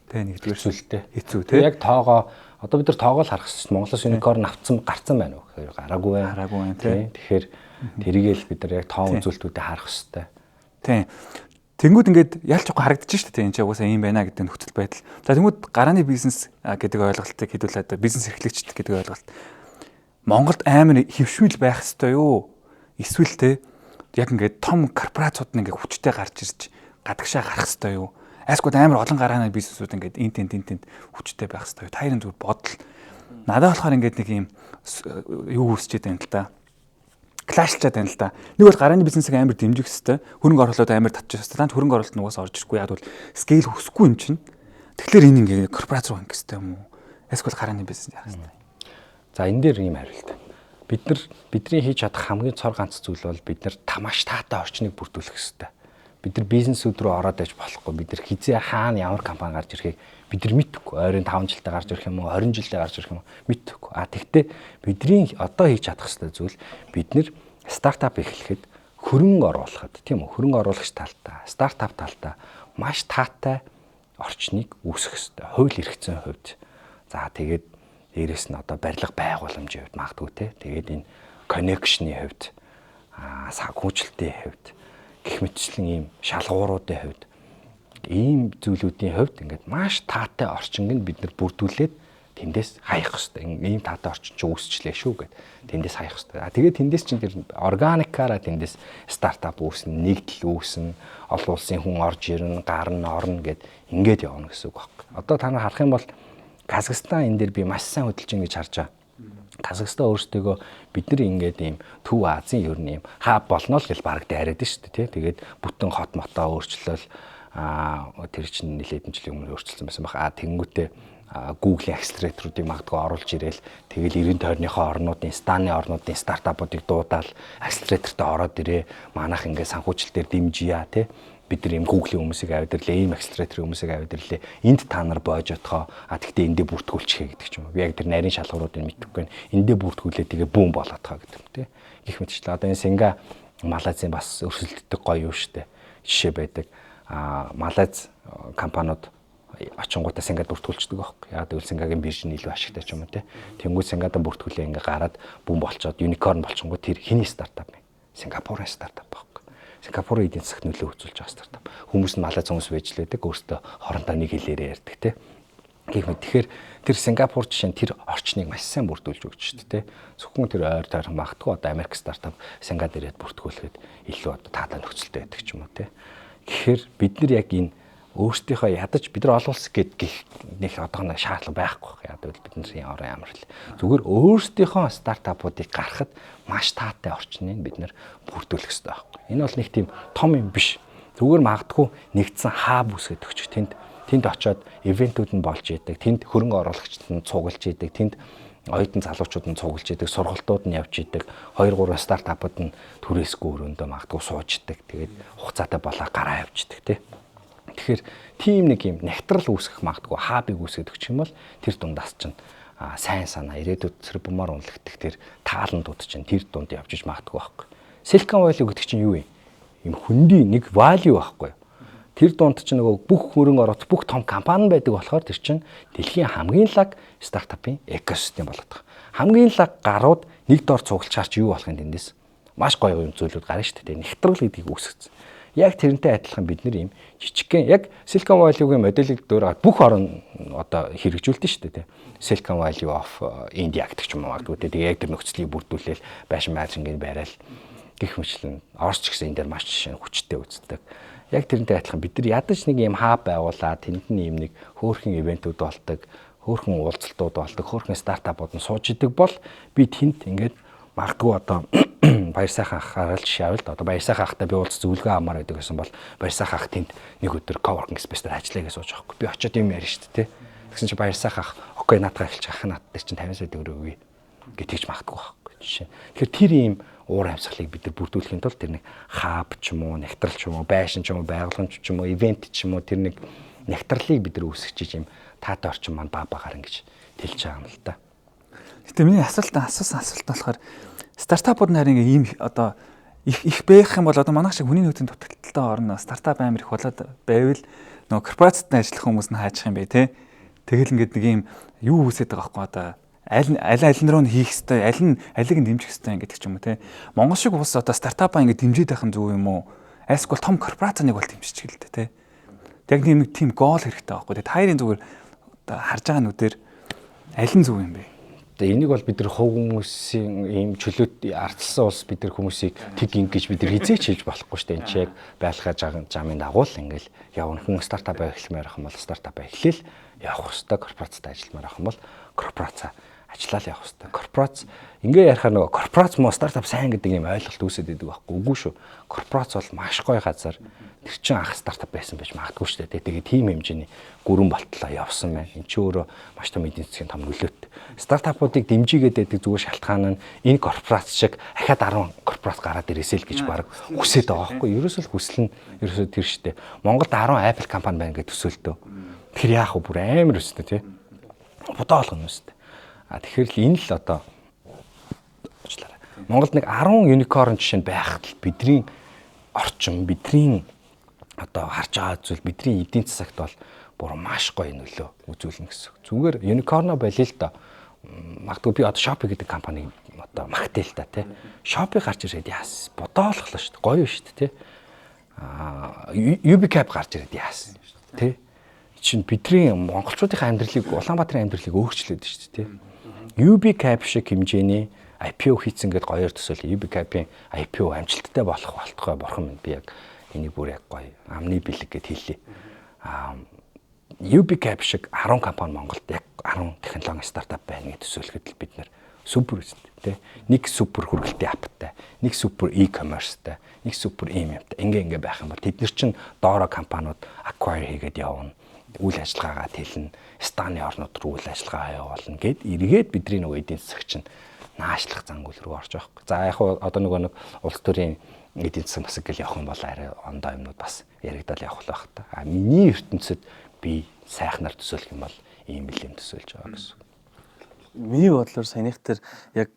Тэ нэгдүгээр зүйлтэй. Хэцүү те. Яг тоогоо одоо бид нар тоогоо л харах гэсэн Монголоос unicorn гарцсан байна уу гэхээр гараагүй байна те. Тэгэхээр тэрийгэл бид нар яг тоон үзүүлэлтүүдэд харах хэрэгтэй. Тийм. Тэнгүүд ингээд ялч жоохон харагдчих шүү дээ. Энд чинь угаасаа ийм байна гэдэг нөхцөл байдал. За тэнгүүд гарааны бизнес гэдэг ойлголтыг хэдүүлээд бизнес эрхлэгчд гэдэг ойлголт. Монголд амар хөвшмөл байх ёстой юу? Эсвэл те яг ингээд том корпорациуд нь ингээд хүчтэй гарч ирж гадагшаа гарах ёстой юу? Айсгууд амар олон гарааны бизнесүүд ингээд энтент хүчтэй байх ёстой юу? Таарын зүгээр бодол. Надад болохоор ингээд нэг юм юу үүсчихэд байна л да. Клашлчаад байна л да. Нэг бол гарааны бизнесийг амар дэмжих хэрэгтэй. Хөрөнгө оруулалт амар татчих хэрэгтэй. Таанд хөрөнгө оруулалт нугаас орж ирэхгүй. Яг бол скейл өсөхгүй юм чинь. Тэгэхээр энэ ингээ корпорац руу хангах хэрэгтэй юм уу? Эсвэл гарааны бизнес яах хэрэгтэй. За энэ дээр ийм хариулт. Бидний хийж чадах хамгийн цор ганц зүйл бол бид нар тамаш таатай орчныг бүрдүүлэх хэрэгтэй. Бид нар бизнесүүд рүү ороод иж болохгүй. Бид нар хизээ хаана ямар компани гарч ирэхийг бид нар мэдэхгүй. Ойрын 5 жилдээ гарч ирэх юм уу, 20 жилдээ гарч ирэх юм уу мэдэхгүй. Тэгтээ бидний одоо хийж чадах хэрэгтэй зүйл бид нар стартап эхлэхэд хөрөнгө оруулахад тийм үү? Хөрөнгө оруулагч талдаа, стартап талдаа маш таатай орчныг үүсгэх хэрэгтэй. Хууль эрхцэн хувьд. За тэгээд дээрэс нь одоо барилга байгууламжийн хувьд магадгүй те. Тэгээд энэ коннекшны хувьд, санхүүжилтийн хувьд, гэх мэтчлэн ийм шалгууруудын хувьд, ийм зүйлүүдийн хувьд ингээд маш таатай орчинг нь бид нар бүрдүүлээд тэндээс хаях хэрэгтэй. Ийм таатай орчин ч үүсчлээ шүү гэд тэндээс хаях хэрэгтэй. Тэгээд тэндээс чинь тэр органикаараа тэндээс стартап үүснэ, нэгдэл үүснэ, олон улсын хүн орж ирнэ, гарна, орно гэд ингээд явна гэсэн үг байна. Одоо та нар харах юм бол Казахстан энэ дээр би маш сайн хөдөлж ин гэж харж байгаа. Казахстан өөрсдөө бид нар ингээд ийм Төв Азийн ер нь ийм хаб болно л гэж баг дайраад шүү дээ тий. Тэгээд бүтэн хот мотоо өөрчлөл тэр чинь нэлээдэн жилийн өмнө өөрчлөсөн байсан баг. Тэнгүүтээ Google-ийн акселераторуудыг магадгүй оруулж ирээл тэгэл 90 тойрныхоо орнуудын станы орнуудын стартапуудыг дуудаал акселераторт ороод ирээ. Манайх ингээд санхүүжилтээр дэмжийа тий. Бид нар ийм Google-ийн хүмүүсийг аваад ирлээ, ийм акселераторын хүмүүсийг аваад ирлээ. Энд та нар боож отхоо. Тэгтээ эндээ бүртгүүлчихээ гэдэг ч юм уу. Би яг тэр нарийн шалгууруудыг мэдэхгүй байна. Эндээ бүртгүүлээ тэгээ бүүн болоотхоо гэдэг юм тий. Гэх мэтчлээ. Одоо энэ Синга Малайзийн бас өрсөлддөг гоё юу штэ. Жишээ байдаг. Малайз компаниуд очингуудаа Сингад бүртгүүлчихдэг байхгүй. Яг тэгвэл Сингагийн бирж нь илүү ашигтай ч юм уу тий. Тэнгүүд Сингада бүртгүүлээ ингээ гараад бүүн болцоод юникорн болчихгоо тэр хиний стартап юм. Сингапурын стартап байхгүй. Сингапурын эдийн засагт нөлөө үзүүлж байгаа стартап. Хүмүүс нь малай зүүнс байж лээдэг, өөртөө хоорондоо нэг хэлээрээ ярьдаг те. Гэх мэт тэгэхээр тэр Сингапур жишээ нь тэр орчныг маш сайн бүрдүүлж өгч шүү дээ. Зөвхөн тэр ойр тойрхон магадгүй одоо Америк стартап Сингад ирээд бүртгүүлэхэд илүү одоо таатай нөхцөлтэй байдаг ч юм уу те. Тэгэхээр бид нар яг энэ өөрсдийнхөө ядаж бид нар олон улс гэдэг нэг одоо нэг шаардлага байхгүй. Яг л бидний орон ямар л зүгээр өөрсдийнхөө стартапуудыг гаргахад маш таатай орчныг бид нар бүрдүүлэх хэрэгтэй байхгүй. Энэ бол нэг тийм том юм биш. Зүгээр магадгүй нэгдсэн хаб үсгээд өгч тэнд очиод ивентүүд нь болж идэг, тэнд хөрөнгө оруулагчид нь цуглаж идэг, тэнд оюутан залуучууд нь цуглаж идэг, сургалтууд нь явж идэг, 2-3 стартапууд нь түрээсгүй өрөөндөө магадгүй сууж идэг. Тэгээд хугацаатай болоо гараа явж идэг тий. Тэгэхээр тийм нэг юм нэгтрал үүсгэх магадгүй хабыг үүсгэж өгч юм бол тэр дундаас чинь сайн санаа ирээдүйд зэрэг бумаар үнэлэгдэх тэр таалантууд чинь тэр дунд явж иж магадгүй байхгүй. Silicon Valley гэдэг чинь юу юм? Им хүндий нэг value байхгүй. Тэр дунд чинь нөгөө бүх хөрөнгө оруулалт бүх том компани байдаг болохоор тэр чинь дэлхийн хамгийн лаг стартапын экосистем болоод байгаа. Хамгийн лаг гарууд нэг дор цуглачаар чи юу болохын тэндээс маш гоё юм зүйлүүд гарна шүү дээ. Нэгтрал гэдгийг үүсгэсэн. Яг тэрнтэй адилхан бид нар юм жижигхэн яг Silicon Valley-гийн моделийг дөөрөө бүх орн одоо хэрэгжүүлдэг шүү дээ. Silicon Valley of India гэдэг ч юм уу магадгүй. Тэгээ яг тэр нөхцөлийг бүрдүүлээл байшин байшингийн байрал гэх мэтлэн Орос ч гэсэн энэ дээр маш хүчтэй үздэг. Яг тэрнтэй адилхан бид нар ядаж нэг юм хаб байгуулаад тэнд нь юм нэг хөөрхөн ивентүүд болдог, хөөрхөн уулзалтууд болдог, хөөрхөн стартапууд нь сууж идэг бол би тэнд ингээд магадгүй одоо баяр сайхан ахаараа л жишээ авал одоо баяр сайхан ахтай би уулз зөвлөгөө авмаар байдаг гэсэн бол баяр сайхан ах тэнд нэг өдөр coworking space-дээр ажиллая гэж сууж байгаа байхгүй. Би очиод юм ярина шүү дээ. Тэгсэн чинь баяр сайхан ах окей наадгаа эхэлж ах наад дээр чинь 50 сая төгрөг өгье гэж магадгүй байхгүй жишээ. Тэгэхээр тэр ийм уур амьсгалыг бид нар бүрдүүлэхийн тулд тэр нэг хаб ч юм уу, нэгтрал ч юм уу, байшин ч юм уу, байгууламж ч юм уу, ивент ч юм уу тэр нэг нэгтралыг бид нар үүсгэж юм таатай орчин маань багаар ингэж тэлж байгаа юм л да. Гэтэ миний асуусан асуулт болохоор стартапууд нарийн ийм одоо их байх юм бол одоо манайх шиг хүний нөөцийн дутагдaltaй орно стартап амир их болоод байвал нөгөө корпорацид ажиллах хүмүүс нь хайчих юм бэ те. Тэгэл ингээд нэг юм юу үүсээд байгаа байхгүй одоо аль руу нь хийх хэвээр алиг нь дэмжих хэвээр ингээд ч юм уу те. Монгол шиг улс одоо стартапаа ингээд дэмжиж байх нь зөв юм уу? Эсвэл том корпорацыг бол дэмжиж гэлтэй те. Яг нэг тийм гол хэрэгтэй байхгүй. Тэгээд хайрын зүгээр одоо харж байгаа нүдээр аль нь зөв юм бэ? Тэгээ энийг бол бид нар хувь хүмүүсийн ийм чөлөөт ардсан улс бид нар хүмүүсийг тэг ингэж бид нар хизээч хийж болохгүй шүү дээ. Энд чи яг байлгаа жамын дагуул ингээл явна хүн стартап эхлэмээр ах юм бол стартап эхлээл явах хэвээр корпорацид ажилламаар ах юм бол корпорацаа ажиллаад явах хэвээр. Корпорац ингээ ярихаар нөгөө корпорац мó стартап сайн гэдэг юм ойлголт үүсээд идэг байхгүй. Үгүй шүү. Корпорац бол маш гоё газар. Тэр чин анх стартап байсан байж магадгүй шүү дээ. Тэгээ тийм хэмжээний гүрэн болтлоо явсан байна. Энд чи өөрөө маш том эдийн засгийн том нөлөөт. Стартапуудыг дэмжигээд байдаг зүгээр шалтгаан нь энэ корпорац шиг ахаад 10 корпорац гараад ирээсэй л гэж баг хүсээд байгаа байхгүй. Ерөөсөө л хүсэл нь ерөөсөө тэр шүү дээ. Монголд 10 Apple компани байна гэж төсөөлтөө. Тэр яах вэ? Бүр амар өстэй тий. Бодоо болгоно өстэй. Тэгэхээр л энэ л одоо Монголд нэг 10 unicorn жишээ нь байхад л бидний орчин, бидний одоо харж байгаа зүйл бидний эдийн засагт бол бүр маш гоё нөлөө үзүүлнэ гэсэн. Зүгээр unicorn болъё л доо. Магадгүй би одоо Shopee гэдэг компаниг одоо магтъя л та тий. Shopee гарч ирээд яас бодоолголоо шүү дээ. Гоё шүү дээ тий. UBCAP гарч ирээд яас тий. Чинь бидний монголчуудын амьдралыг Улаанбаатарын амьдралыг өөрчлөөд шүү дээ тий. UBCAP шиг хэмжээний IPO хийцэн гээд гоёор төсөөл UBCAP-ийн IPO амжилттай болох болтгой бурхан минь би яг энийг бүр яг гоё амны бэлэг гэд хэллээ. UBCAP шиг 10 компани Монголд яг 10 технологийн стартап байна гэж төсөөлөхөд л бид нэр супер үстэй. Нэг супер хүргэлтийн аптай, нэг супер e-commerceтай, нэг супер ийм-юмтай. Ингээ байх юм бол тэд нар чинь доороо компаниуд acquire хийгээд явна. Үйл ажиллагаагаа тэлнэ. Станы орнууд руу үйл ажиллагаа явуулна гэд эргээд бидний нөгөө эдийн засаг чинь наашлах зангуул руу орж байгаа хэрэг. За яг одоо нэг улс төрийн эдийн засаг масаг гэл явах юм бол арай ондоо юмнууд бас яригдал явах л байх та. Миний ертөнцид би сайхнаар төсөөлөх юм бол ийм билэм төсөөлж байгаа гэсэн. Миний бодлоор саяных тэр яг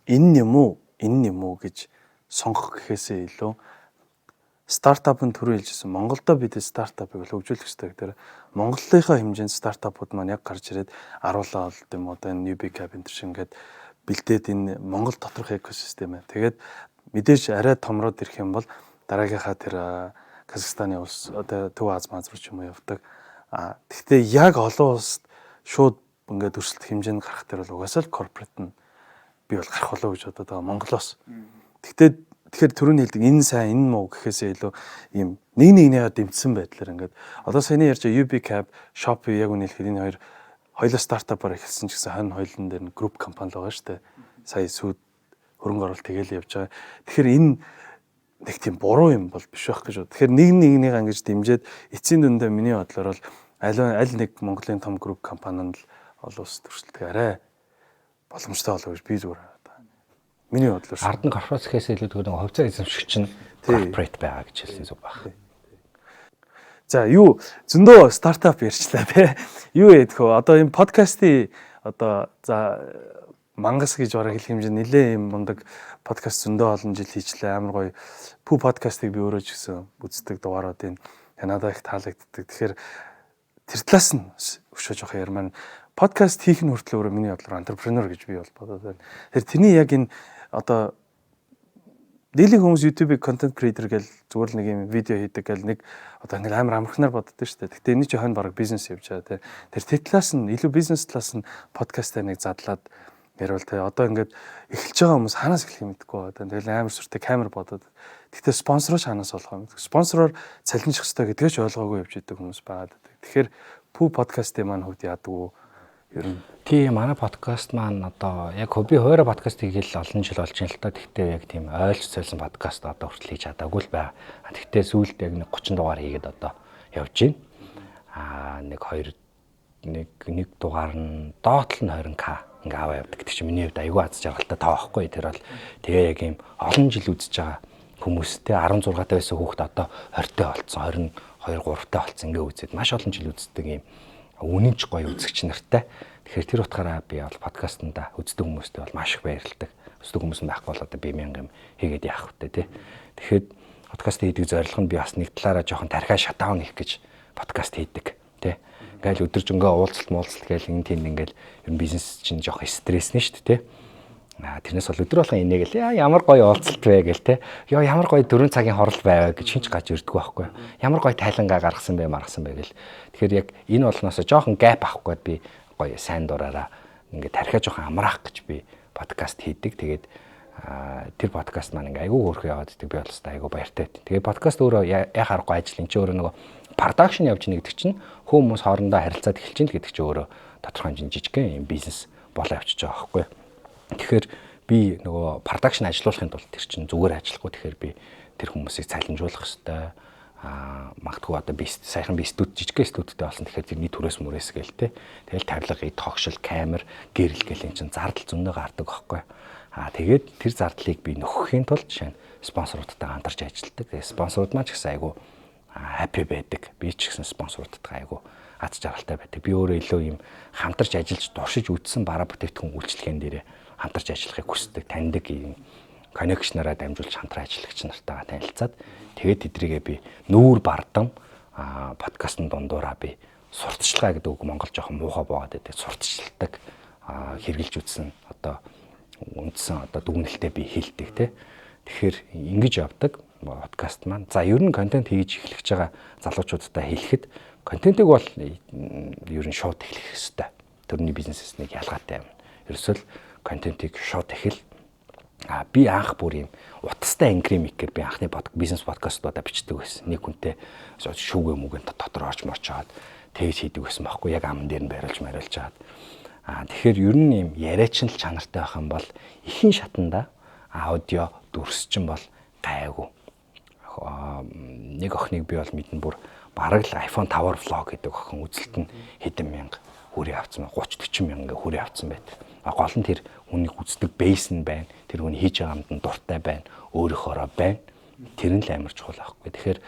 энэ юм уу гэж сонгох гэхээсээ илүү стартапын төрөө хэлжсэн Монголдо бид стартапыг хөгжүүлэх хэрэгтэй гэдэг. Монголынхаа хэмжээнд стартапууд маань яг гарч ирээд аруулаа болд юм одоо энэ UBCAP энэ шиг ингээд бэлдээд энэ Монгол доторх экосистем ээ. Тэгээд мэдээж арай томроод ирэх юм бол дараагийнхаа тэр Казахстаны улс одоо Төв Аз руу ч юм уу явдаг. Гэхдээ яг олон улсад шууд ингээд өрсөлдөх хэмжээнд гарах тэр бол угаасаа л корпорат нь би бол гарах болоо гэж бодоод байгаа Монголоос. Тэгэхээр түрүүний хэлдэг энэ сайн энэ муу гэхээсээ илүү ийм нэг нэгнийгээ дэмжсэн байдлаар ингээд одоо саяны ярьж UB Cab, Shopee яг үнэ хэлэхэд энэ хоёулаа стартапаар эхэлсэн ч гэсэн хань хоёулын дээр нь групп компани л байгаа шүү дээ. Сая сүйд хөрөнгө оруулалт тэгэл явж байгаа. Тэгэхээр энэ нэг тийм буруу юм бол биш байх гэж бод. Тэгэхээр нэг нэгнийгээ ингэж дэмжиж эцсийн дүндээ миний бодлоор бол аль нэг Монголын том групп компани нь л олон улс төрөлтөд арай боломжтой болов гэж би зүгээр. Миний бодлоор ард нь корпорац гэхээс илүү нэг хувьцаа эзэмшигч нь корпорат байгаа гэж хэлсэн зүг байна. За юу зөндөө стартап ярьчлаа те. Юу ядах вэ? Одоо энэ подкастын одоо за мангас гэж бараг хэлэх хэмжээ нэлээ юм мундаг подкаст зөндөө олон жил хийчлээ. Амар гоё пүү подкастыг би өөрөө ч гэсэн үздэг дугааруудын надад их таалагддаг. Тэгэхээр тэр талаас нь өшөөж явах ярмаар подкаст хийх нь хүртэл өөрөө миний бодлоор entrepreneur гэж би бол бодоод байна. Тэр тэрний яг энэ одоо дийлэн хүмүүс YouTube-ийг content creator гэж зүгээр л нэг юм видео хийдэг гэл нэг одоо нэг амар амархнаар боддог шүү дээ. Гэхдээ энэ ч хойно бараг бизнес явж байгаа те. Тэр талаас нь илүү бизнес талаас нь подкастаа нэг задлаад ярил те. Одоо ингээд эхэлж байгаа хүмүүс ханаас эхлэх юм мэдэхгүй байгаа. Тэгэл амар сүртэй камер бодоод. Гэхдээ спонсорч ханаас болох юм. Спонсороор цалинжих хэрэгтэй гэдгээ ч ойлгоогүй явж идэг хүмүүс байгаа. Тэгэхээр пүү подкастын маань хувьд яадаг уу? Ер нь тийм манай подкаст маань одоо яг би хоороо подкаст хийгээл олон жил болж байна л та. Тэгтээ яг тийм ойлж цайлсан подкаст одоо хүртэл хийж чадаагүй л байна. Тэгтээ сүүлд яг нэг 30 дугаар хийгээд одоо явж байна. Нэг дугаар нь доотлол нь 20k ингээ аваа явдаг. Тэг чи миний хувьд аюул аз жаргалтай таа байхгүй. Тэр бол тэгээ яг ийм олон жил үзэж байгаа хүмүүстэй 16 таа байсан хүүхэд одоо 20 таа болцсон, 22 3 таа болцсон ингээ үзээд маш олон жил үздэг ийм үнэнч гоё үзэгч нартай. Тэгэхээр тэр утгаараа би бол подкастнда үздэг хүмүүстэй бол маш их баярлалдаг. Үздэг хүмүүс байхгүй бол одоо би мянга юм хийгээд яах вэ те. Тэгэхээр подкаст хийдэг зорилго нь би бас нэг талаараа жоохон тархиа шатаун хийх гэж подкаст хийдэг те. Ингээл өдөржингөө уулзалт гээл энэ тийм ингээл ер нь бизнес чинь жоохон стрессний шүү дээ те. Тэрнээс бол өдөр болгон инээгээл ямар гоё уулзалт вэ гээл те. Яа ямар гоё 4 цагийн хорол байваа гэж хинч гаж ирдэггүй байхгүй. Ямар гоё тайлангаа гаргасан бэ маргасан бэ гэл. Тэгэхээр яг энэ болноосоо жоохон гэп авахгүй би гоё сайн дураараа ингээд тархиа жоохон амраах гэж би подкаст хийдэг. Тэгээд тэр подкаст маань ингээ айгүй хөөрхөө яваад идэг би бол өстой айгүй баяртай. Тэгээд подкаст өөрөө яхаарахгүй ажил энэ ч өөрөө нөгөө продакшн явж ийн гэдэг чинь хүмүүс хоорондоо харилцаад эхэлж ийн гэдэг чинь өөрөө тодорхой хэмжээний жижигхэн юм бизнес болоо явчихж байгаа байхгүй. Тэгэхээр би нөгөө продакшн ажиллуулахын тулд тэр чинь зүгээр ажиллахгүй. Тэгэхээр би тэр хүмүүсийг цалинжуулах хэрэгтэй. Магадгүй одоо би саяхан би студ жижиг студидтэй болсон. Тэгэхээр тэрний түрээс мөрөөс гээл те. Тэгэл тавилга, тогшил, камер, гэрэл гэл энэ чинь зардал зөндөө гардаг байхгүй. Тэгээд тэр зардлыг би нөхөхийн тулд жишээ нь спонсоруудтай хамтарч ажилладаг. Тэгээд спонсорууд маань ч гэсэн айгүй happy байдаг. Би ч гэсэн спонсоруудтай айгүй аз жаргалтай байдаг. Би өөрөө илүү юм хамтарч ажиллаж дуршиж үтсэн бараа бүтээгдэхүүн үйлчлэгийн дээр хамтарч ажиллахыг хүсдэг, таньдаг юм коннекшнараа дамжуулж хамтран ажиллагч нартайгаа танилцаад тэгээд тэдрийгээ би нүүр бардам подкастын дундуураа би сурталчилгаа гэдэг үг Монгол жоохон муухай бooгаад байдаг. Сурталчилдаг хэрэгжилж үтсэн одоо үндсэн одоо дүгнэлтэд би хэлдэг те. Тэгэхээр ингэж явдаг подкаст маань. За ер нь контент хийж эхлэж байгаа залуучуудтай хэлэхэд контентыг бол ер нь шууд эхлэх хэрэгтэй. Төрний бизнесээс нэг ялгаатай юм. Ерөөсөл контентыг шууд эхэл. Би анх бүр юм утастай ангримикээр би анхны бизнес подкастуудаа бичдэг байсан. Нэг хүнтэй шүүгээ мүгэн дотор орж морчоод тэгж хийдэг байсан байхгүй яг аман дээр нь бариулж жаад. Тэгэхээр ер нь юм яриач нь л чанартай байх юм бол ихэнх шатанда аудио дүрсчин бол гайгүй. Нэг охиныг би бол мэднэ бүр бараг л iPhone 5 vlog гэдэг охин үзэлт нь хэдэн мянга хүрээ авцсан 30-40 мянга хүрээ авцсан байдаг. Гол нь тэр хүнийг үздэг бейс нь байна. Тэр хүний хийж байгаа юмд нь дуртай байна. Өөрийнхоороо байна. Тэр нь л амар чухал байхгүй. Тэгэхээр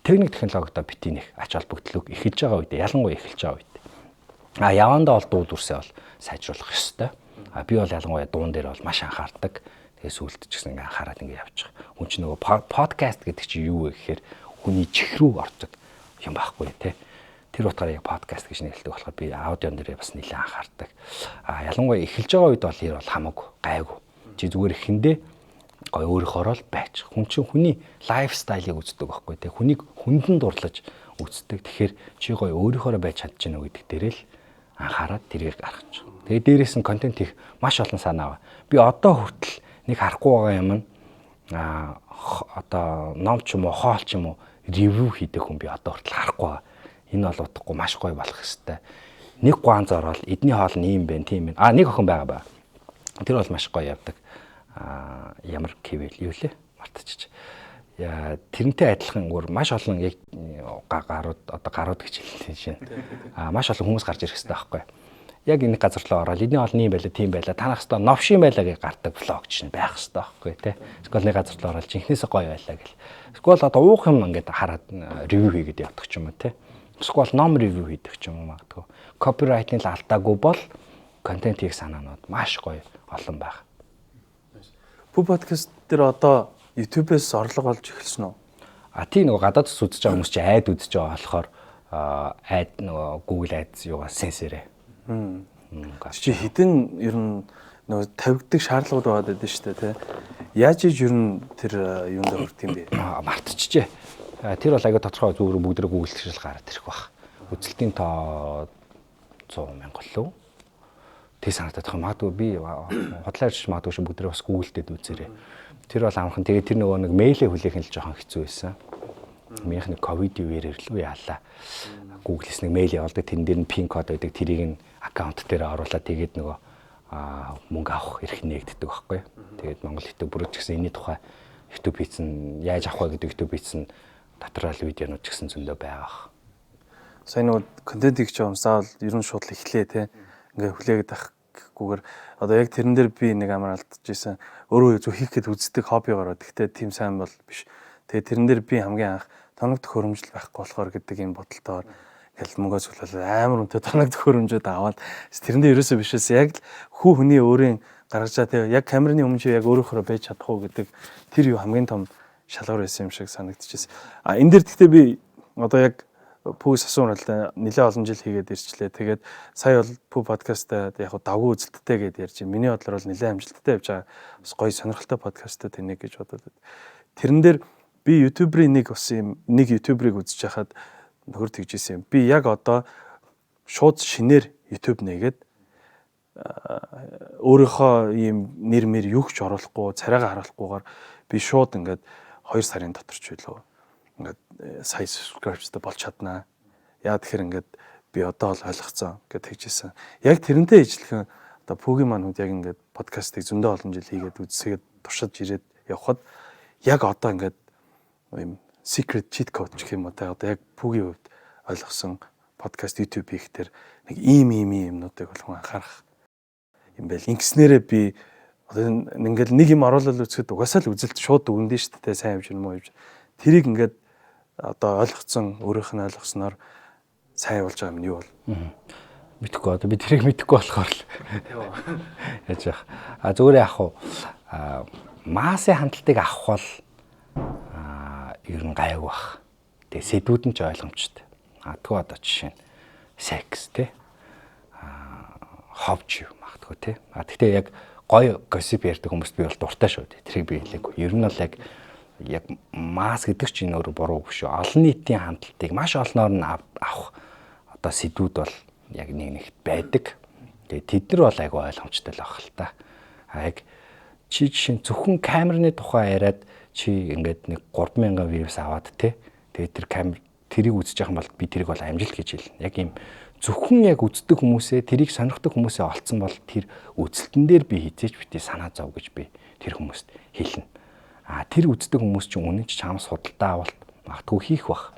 техник технологитой бити нэг ач холбогдлог эхэлж байгаа үед ялангуяа эхэлж байгаа үед явандаа бол дуу дүрсээ бол сайжруулах ёстой. Би бол ялангуяа дуун дээр бол маш анхаардаг. Тэгээ сүулт ч гэсэн ингээ анхаарал ингээ явчих. Хүн чинь нөгөө подкаст гэдэг чинь юу вэ гэхээр хүний чих рүү ордог юм байхгүй тий. Тэр утгаараа яг подкаст гэж нэрлэдэг болохоор би аудион дээр бас нэлээд анхаардаг. Ялангуяа эхэлж байгаа үед бол ер бол хамаагүй гайгүй. Чи зүгээр ихэндээ гоё өөрийнхоороо л байж. Хүн чинь хүний лайфстайлыг үздэг байхгүй тий. Хүнийг хүндэн дурлаж үздэг. Тэгэхээр чи гоё өөрийнхоороо байж чадж гэнэ гэдэг дээрээ л анхаарал тэрийг гаргаж. Тэгээ дээрээс нь контент хийх маш олон санаа байна. Би одоо хүртэл нэг харахгүй байгаа юм нь одоо ном ч юм уу, хоол ч юм уу ревю хийдэг хүн би одоо хүртэл харахгүй байгаа. Энэ бол утгагүй маш гоё болох хэвээр. Нэг гуанз ороод эдний хоол нь ийм байна, тийм байна. Нэг охин байгаа. Тэр бол маш гоё явдаг. Ямар кивэл юу лээ? Мартчих. Тэрнтэй адилхан өөр маш олон яг гарууд гэж хэлсэн шин. Маш олон хүмүүс гарч ирэх хэрэгтэй байхгүй. Яг энэ газар руу ороод эдний хоол нь ийм байлаа, тийм байлаа. Танах хэвээр новшин байлаа гэж гардаг влог чинь байх хэрэгтэй байхгүй тий. Эсвэл нэг газар руу ороод жинхнээсээ гоё байлаа гэл. Эсвэл одоо уух юм ингээд хараад ревю хийгээд явдаг ч юм уу тий. Эсвэл ном ревю хийдэг ч юм уу магадгүй. Копирайтын л алдаагүй бол контент хийх санаанууд маш гоё олон байх. Пүү подкаст дээр одоо YouTube-ээс орлого олж эхэлсэн үү? Тийм нөгөө гадаадс үзэж байгаа хүмүүс чи айд үзэж байгаа болохоор айд нөгөө Google Ads юугаа сенсэрээ. Чи хідэн ер нь нөгөө тавигддаг шаардлагууд байгаа гэдэг нь шүү дээ тий. Яаж ийж ер нь тэр юунд хүрдэг юм бэ? Мартчихжээ. Тэр бол аяга тодорхой зүгээр бүгдрээ Google хэл гараад ирэх бах. Үзэлтийн тоо 100,000 лөө. Тэг санагдаад байгаа. Магадгүй би хотлоо ирж магадгүй шүү бүгдрээ бас Google дээр үзээрэй. Тэр бол амархан тэгээд тэр нөгөө нэг мэйлээ хүлээх нь л жоохон хэцүү байсан. Минийх нэг ковидын үеэр л яалаа. Google-с нэг мэйл явуулдаг. Тэрэн дээр нь пин код байдаг. Тэрийг нь аккаунт дээр оруулаад тэгээд нөгөө мөнгө авах эрх нээгддэг байхгүй. Тэгээд Монгол хэлтэй бүрэж гисэн энэний тухай YouTube хийсэн яаж авах вэ гэдэг YouTube хийсэн доторол видеонууд ч гэсэн зөндөө байгаа. Сайн нөгөө контент хийх юм заавал ер нь шууд эхлэе те. Ингээ хүлээгээд ахгүйгээр одоо яг тэрэн дээр би нэг амар алдчихсан. Өөрөө зөв хийх гээд үздэг хоббигоор. Гэхдээ тийм сайн бол биш. Тэгээ тэрэн дээр би хамгийн анх тоног төхөөрөмжл байхгүй болохоор гэдэг юм бодолтоор ингээл мөнгөө цуглуулаад амар үнэтэй тоног төхөөрөмжүүд аваад тэрэн дээр ерөөсөө бишээс яг л хүү хүний өөрийн гаргажаа тэгээ яг камерны өмнө чи яг өөрөөхөө байж чадах уу гэдэг тэр юу хамгийн том шалгуур байсан юм шиг санагдчихсэн. Энэ дээр гэхдээ би одоо яг Пүүс асуун л нэлээ олон жил хийгээд ирчлээ. Тэгээд сая бол Пүү подкастаа яг давгүй үзэлттэй гэдээ ярьж байна. Миний бодлоор бол нэлээ амжилттай явж байгаа. Бас гоё сонирхолтой подкастууд энийг гэж бодоод. Тэрэн дээр би YouTube-ийн нэг YouTube-ыг үзэж хахад нөхөр тэгжсэн юм. Би яг одоо шууд шинээр YouTube нээгээд өөрийнхөө ийм нэр мэр юугч оруулахгүй, царайгаа харуулахгүйгээр би шууд ингээд 2 сарын дотор ч билүү. Ингээд сая subscribe-тэй болж чаднаа. Яа тэгэхээр ингээд би одоо л ойлгоцсон гэж тэгжсэн. Яг тэрнтэй ижилхэн одоо Пүүгийн маань хүнд яг ингээд подкастыг зөндөө олон жил хийгээд үзсгээд туршиж ирээд явхад яг одоо ингээд юм secret cheat code гэх юм уу та одоо яг Пүүгийн хувьд ойлгосон подкаст YouTube хийхдээ нэг ийм юмнуудыг бол хүн анхаарах юм байл. Ингэснээрээ би одоо ингээд нэг юм оруулаад үзэхэд угаасаа л үзэлт шууд өгнөд нь шүү дээ сайн явж юм уу гэж. Тэрийг ингээд одоо ойлгоцсон өөрийнх нь ойлгосноор сайн болж байгаа юм юу бол мэдхгүй одоо би тэрийг мэдхгүй болохоор л яаж яах. Зүгээр яах вэ? Массын хандлтыг авах бол ер нь гайг бах. Тэгээ сэдвүүд нь ч ойлгомжтой. Тэгвэл одоо жишээ нь секс тий. Ховж юу магадгүй тий. Гэхдээ яг гоё госип ярьдаг хүмүүст би бол дуртай шүү. Тэрийг би хэлээгүй. Ер нь бол яг масс гэдэг чинь өөрөө буруу биш шүү. Олон нийтийн хандлтыг маш олноор нь авах одоо сэдвүүд бол яг нэг байдаг. Тэгээ тэд нар бол айгүй ойлгомжтой л байх л та. Яг чи жишээ зөвхөн камерны тухай яриад чи ингээд нэг 3,000 views аваад тий. Тэгээ тэр камер тэрийг үзэж байгаа юм бол би тэрийг бол амжилт гэж хэлнэ. Яг юм зөвхөн яг үздэг хүмүүсээ тэрийг сонирхдаг хүмүүсээ олцсон бол тэр үзэлтэн дээр би хизээч бити санаа зов гэж би тэр хүмүүст хэлнэ. Тэр үздэг хүмүүс чинь үнэн ч чамд судалдаа авалт магадгүй хийх бах.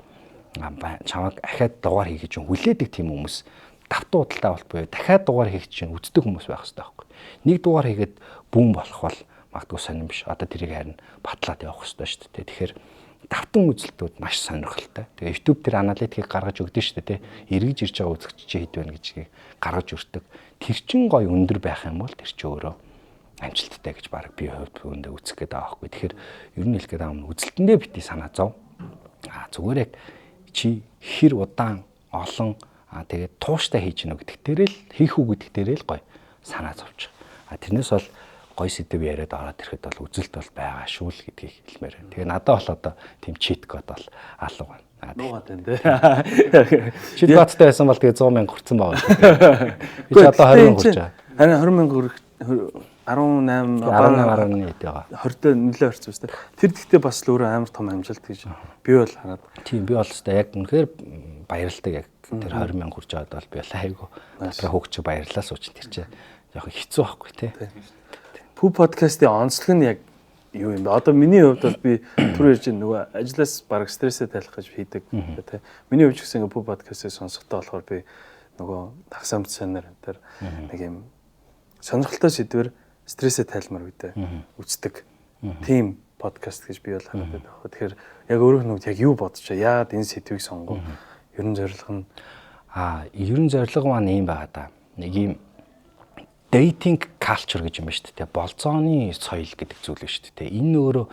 Чамайг ахаад дугаар хийх гэж хүлээдэг тийм хүмүүс давтуу худалдаа авалт буюу дахиад дугаар хийх чинь үздэг хүмүүс байх хэрэгтэй байхгүй. Нэг дугаар хийгээд бүүн болох бол магадгүй сонирн биш. Одоо тэрийг харин батлаад явах хэрэгтэй шүү дээ. Тэгэхээр давтан үзэлтүүд маш сонирхолтой. Тэгээ YouTube дээр аналитикийг гаргаж өгдөө шүү дээ. Эргэж ирж байгаа үзэгч чи хэд байна гэж гаргаж өртөг. Тэр чин гоё өндөр байх юм бол тэр чи өөрөө амжилттай гэж баг би хувьд өндөө үзэх гээд байгаа байхгүй. Тэгэхээр ер нь хэлэх гээд байгаа юм үзэлтэндээ бити санаа зов. Зүгээр яг чи хэр удаан олон тэгээд тууштай хийж гэнэ гэдэг дээрээ л хийх үү гэдэг дээрээ л гоё санаа зовж. Тэрнээс бол гой сэдв яриад ороод ирэхэд бол үзэлт бол байгаа шүү л гэдгийг хэлмээр байна. Тэгээ надад бол одоо тийм чит код бол алга байна. Нуугаад байна те. Чит кодтай байсан бол тэгээ 100,000 хүрсэн байгаа. Би ч одоо 20,000 хүрч байгаа. Харин 20,000 хүрэх 18 байгаа. 20-д нэлээд орсон байна. Тэр гэхдээ бас л өөрөө амар том амжилт гэж би бол хараад. Тийм би бол өстой яг үнэхээр баярлалтай яг тэр 20,000 хүрч байгаад бол би бол айгу дотроо хөгч баярлалаа сууч тэр чинь яг хэцүү байхгүй тий. Пүү подкастын онцлог нь яг юу юм бэ? Одоо миний хувьд бол би түр ярьж нөгөө ажлаас бараг стрессээ тайлах гэж хийдэг тий. Миний хувьд ч гэсэн пүү подкастыг сонсохдоо болохоор би нөгөө тагсамт санаар энэ нэг юм сонирхолтой сэдвэр стрессээ тайлмар үедээ үздэг тийм подкаст гэж би бол хараад байна. Тэгэхээр яг өөрөөх нь яг юу бодож яагаад энэ сэдвийг сонгов? Ерөн зорилго нь ерөн зорилго маань юм байгаа да. Нэг юм dating culture гэж юм ба шүү дээ. Болцооны соёл гэдэг зүйл ба шүү дээ. Энэ өөрөө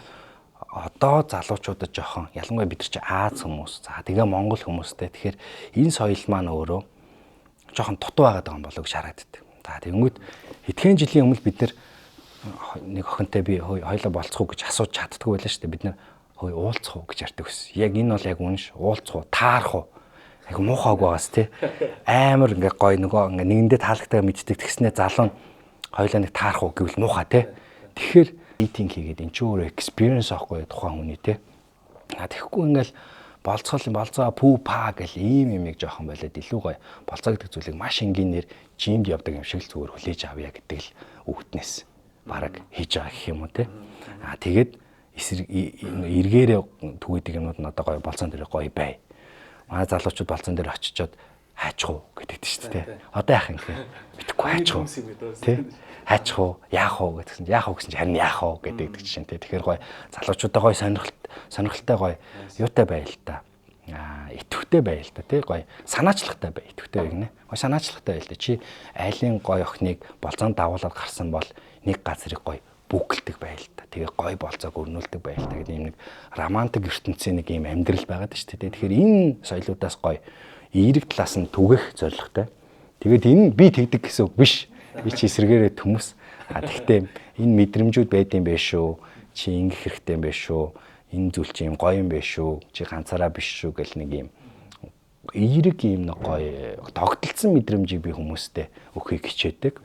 одоо залуучуудад жоохон ялангуяа бид нар чи Аз хүмүүс. За тэгээ Монгол хүмүүстэй. Тэгэхээр энэ соёл маань өөрөө жоохон дутуу байгаад байгаа юм болов гэж харагддаг. За тэгэнгүүт хэдхэн жилийн өмнө бид нэг охинтой би хоёлоо болцох уу гэж асууж чаддгүй байлаа шүү дээ. Бид нэр уулзах уу гэж ярьдаг байсан. Яг энэ бол яг үнш уулзах уу, таарах уу. Яг муухайг байгаас тий. Амар ингээ гой нөгөө ингээ нэгэндээ таалагддаг мэддэг тэгснээ залуу нь хоёлоо нэг таарах уу гэвэл муухай тий. Тэгэхээр meeting хийгээд эн чинь өөрөө experience авахгүй тухайн хүний тий. Тэгэхгүй ингээл болцоо пүү па гэл ийм юмыг жоохон байлаад илүү гоё болцоо гэдэг зүйлийг маш энгийнээр жимд явдаг юм шиг л зүгээр хүлээж авъя гэдэг л үгтнээс бараг хийж байгаа гэх юм уу те. Тэгээд эргээрээ түгээдэг юмуд нь одоо гоё болцоон дээр гоё бай. Манай залуучууд болцоон дээр очичоод хайчих уу гэдэг шүү дээ. Одоо яах юм бэ? Мэдхгүй хайчих уу. Тэ? Хайчих уу? Яах уу гэдгсэн. Яах уу гэсэн чинь харин яах уу гэдэг чинь тэ. Тэгэхээр гоё залуучуудаа гоё сонирхолтой гоё юутай бай л та. Итгэвтэй бай л та тий гоё санаачлагтай бай. Итгэвтэй гинэ. Гоё санаачлагтай бай л та. Чи айлын гоё охиныг болцоонд давуулаад гарсан бол нэг газрыг гоё бүгэлдэг бай л та. Тэгээ гоё болцоог өрнүүлдэг бай л та гэдэг юм нэг романтик ертөнцийн нэг юм амьдрал байгаад шүү дээ. Тэгэхээр энэ соёлоодаас гоё эерэг талаас нь түгэх зорилготой. Тэгээд энэ би тэгдэг гэсэн үг биш. Би чи эсрэгээрээ төмөс. Тэгтээ энэ мэдрэмжүүд байд юм биш шүү. Чи ингэх хэрэгтэй юм биш шүү. Энэ зүйл чи юм гоё юм биш шүү. Чи ганцаараа биш шүү гэл нэг юм эерэг юм нэг гоё тогтолцсон мэдрэмжийг би хүмүүстэй өгөхийг хичээдэг.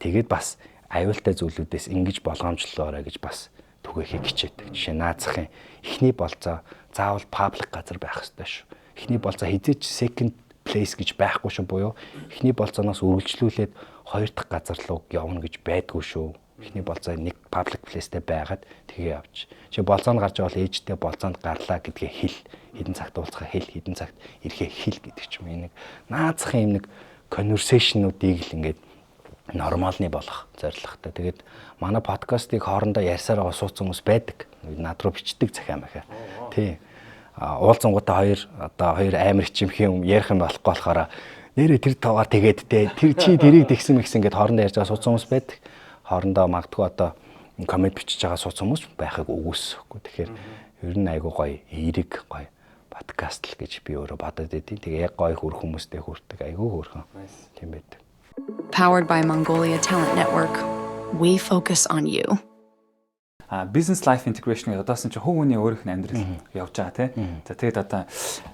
Тэгээд бас аюултай зүйлүүдээс ингэж болгоомжлоорой гэж бас түгээхийг хичээдэг. Жишээ наацхийн эхний болцоо заавал паблик газар байх ёстой шүү. Эхний болцоо хизээч second place гэж байхгүй шүү буюу эхний болцооноос үргэлжлүүлээд хоёр дахь газар руу явна гэж байдгүй шүү. Эхний болцоо нэг public place-тэй байгаад тэгээ явж. Чи болцоонд гарч явал ээжтэй болцоонд гарлаа гэдгээ хэл. Хэдэн цагт уулзахаа хэл, хэдэн цагт ирэхээ хэл гэдэг ч юм нэг наацхийн юм нэг conversation-уудыг л ингээд нормалны болох зорилготой. Тэгээд манай подкастыг хоорондоо ярьсараа суудсан хүмүүс байдаг. Над руу бичдэг захиа махаа. Тий. Уулзангуудаа хоёр амар хичимхэн ярих юм болохгүй болохоор нэрээ тэр таваар тэгээд тэр чи дэрийг тэгсэн мэгсэн гэдээ хоорондоо ярьж байгаа суудсан хүмүүс байдаг. Хоорондоо магадгүй одоо коммент бичиж байгаа суудсан хүмүүс байхыг үгүйсэхгүй. Тэгэхээр ер нь айгуу гоё эерэг гоё подкаст л гэж би өөрөө бодод идэв. Тэгээ яг гоё хөрх хүмүүстэй хүрдэг айгуу хөрхөн. Тийм байдаг. Powered by Mongolia Talent Network, we focus on you. Business life integration гэдэг одоосон чи хувь хүний өөрийнх нь амьдрал явж байгаа тийм. За тэгээд одоо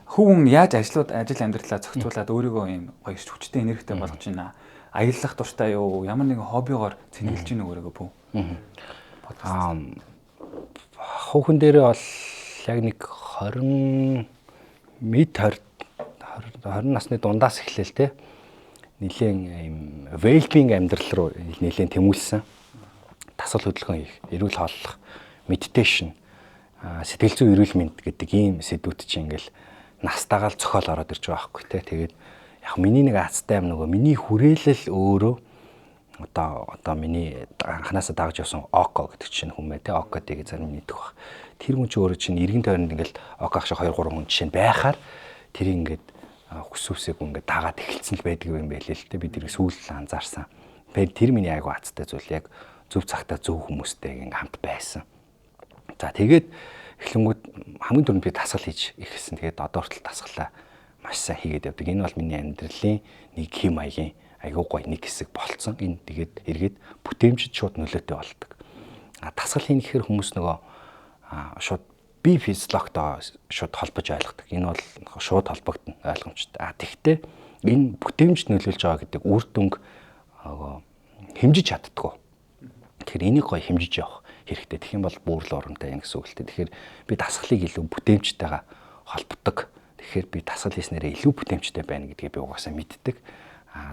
хувь хүн яаж ажил амьдралаа зохицуулаад өөрийгөө юм гоё хүчтэй энергитэй болгож байна. Аяллах дуртай юу? Ямар нэгэн хоббигоор цэнгэлж гин өөрийгөө бүү. Хувь хүн дээрээ бол яг нэг 20 насны дундаас эхлээл те. Нилийн юм well-being амьдрал руу нилийн тэмүүлсэн. Тасал хөдөлгөөн хийх, эрүүл хооллох, meditation, сэтгэл зүйн эрүүл мэнд гэдэг ийм сэдвүүд чинь ингээл настайгаал цохол ороод ирж байгаа байхгүй те. Тэгээд яг миний нэг азтай юм нөгөө миний хүрээлэл өөрөө одоо миний анханасаа дагж явсан Око гэдэг чинь хүн мэ те. Окотыг зарим мэдэх баг. Тэр хүн чинь өөрөө чинь эргэн тойронд ингээл Око ах шиг 2 3 хүн жишээ нь байхаар тэр ингээд хүсвсэг ингээд дагаад эхэлсэн л байдаг юм байлээ л те. Бид тэрийг сүүл анзаарсан. Тэгээд тэр миний айгу азтай зүйл яг зөв цагтаа зөв хүмүүстэй ингээм хамт байсан. За тэгээд эхлэнгүүд хамгийн түрүүнд би тасгал хийж эхэлсэн. Тэгээд одоо хүртэл тасгалаа маш сайн хийгээд явдаг. Энэ бол миний амьдралын нэг хэм маягийн айгүй гоё нэг хэсэг болцсон. Энэ тэгээд эргээд бүтээмжид шууд нөлөөтэй болдог. Дасгал хийнэ гэхээр хүмүүс нөгөө шууд бие физиологтой шууд холбож ойлгодог. Энэ бол шууд холбогдно ойлгомжтой. Тэгвэл энэ бүтээмжид нөлөөлж байгаа гэдэг үр дүнг хэмжиж чаддгүй. Тэгэхээр энийг гоё хэмжиж явах хэрэгтэй. Тэгэх юм бол бүрл урамтай юм гэсэн үг л дээ. Тэгэхээр би дасгалыг илүү бүтээмжтэйгээ холбодог. Тэгэхээр би дасгал хийснээрээ илүү бүтээмжтэй байна гэдгийг би угаасаа мэддэг.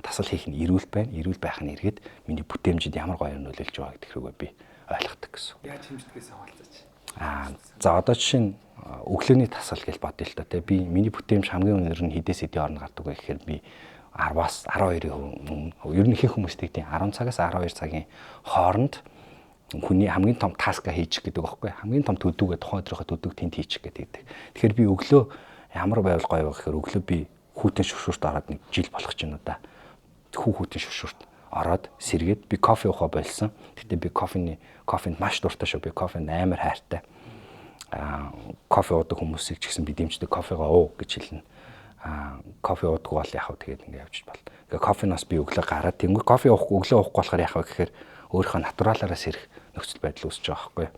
Дасгал хийх нь эрүүл байна. Эрүүл байх нь эргээд миний бүтээмжид ямар гоё нөлөөлж байгаа гэдэг хэрэгөө би ойлгодог гэсэн. Яаж хэмждэгээс хаваалцаач. За одоо жишээ нь өглөөний дасгал гэж бодъё л та. Би миний бүтээмж хамгийн өндөр нь хідээс хэдийн орнд гардаг вэ гэхээр би 10-аас 12-ийн өмнө ер нь их хүмүүстэй тийм 10 цагаас 12 цагийн хооронд хүний хамгийн том таска хийчих гэдэг байхгүй. Хамгийн том төдүүгээ тухайн өдрийнхөө төдөөг тэнд хийчих гэдэг. Тэгэхээр би өглөө ямар байвал гоё вэ гэхээр өглөө би хүүтэн шүршүрт ороод нэг жил болох ч юм уу да. Хүүтэн шүршүрт ороод сэргээд би кофе уух болсон. Тэгтээ би кофенд маш дуртай шүү. Би кофенд амар хайртай. Кофе уудаг хүмүүсийг ч гэсэн би дэмждэг кофегаа уу гэж хэлнэ. Кофе уудаггүй бол яах вэ тэгээд ингэ явж бол. Тэгээ кофеноос би өглөө гараад тэнгуү кофе уухгүй өглөө уухгүй болохоор яах вэ гэхээр өөрийнхөө натуралаараа сэрэх нөхцөл байдал үүсэж байгаа байхгүй.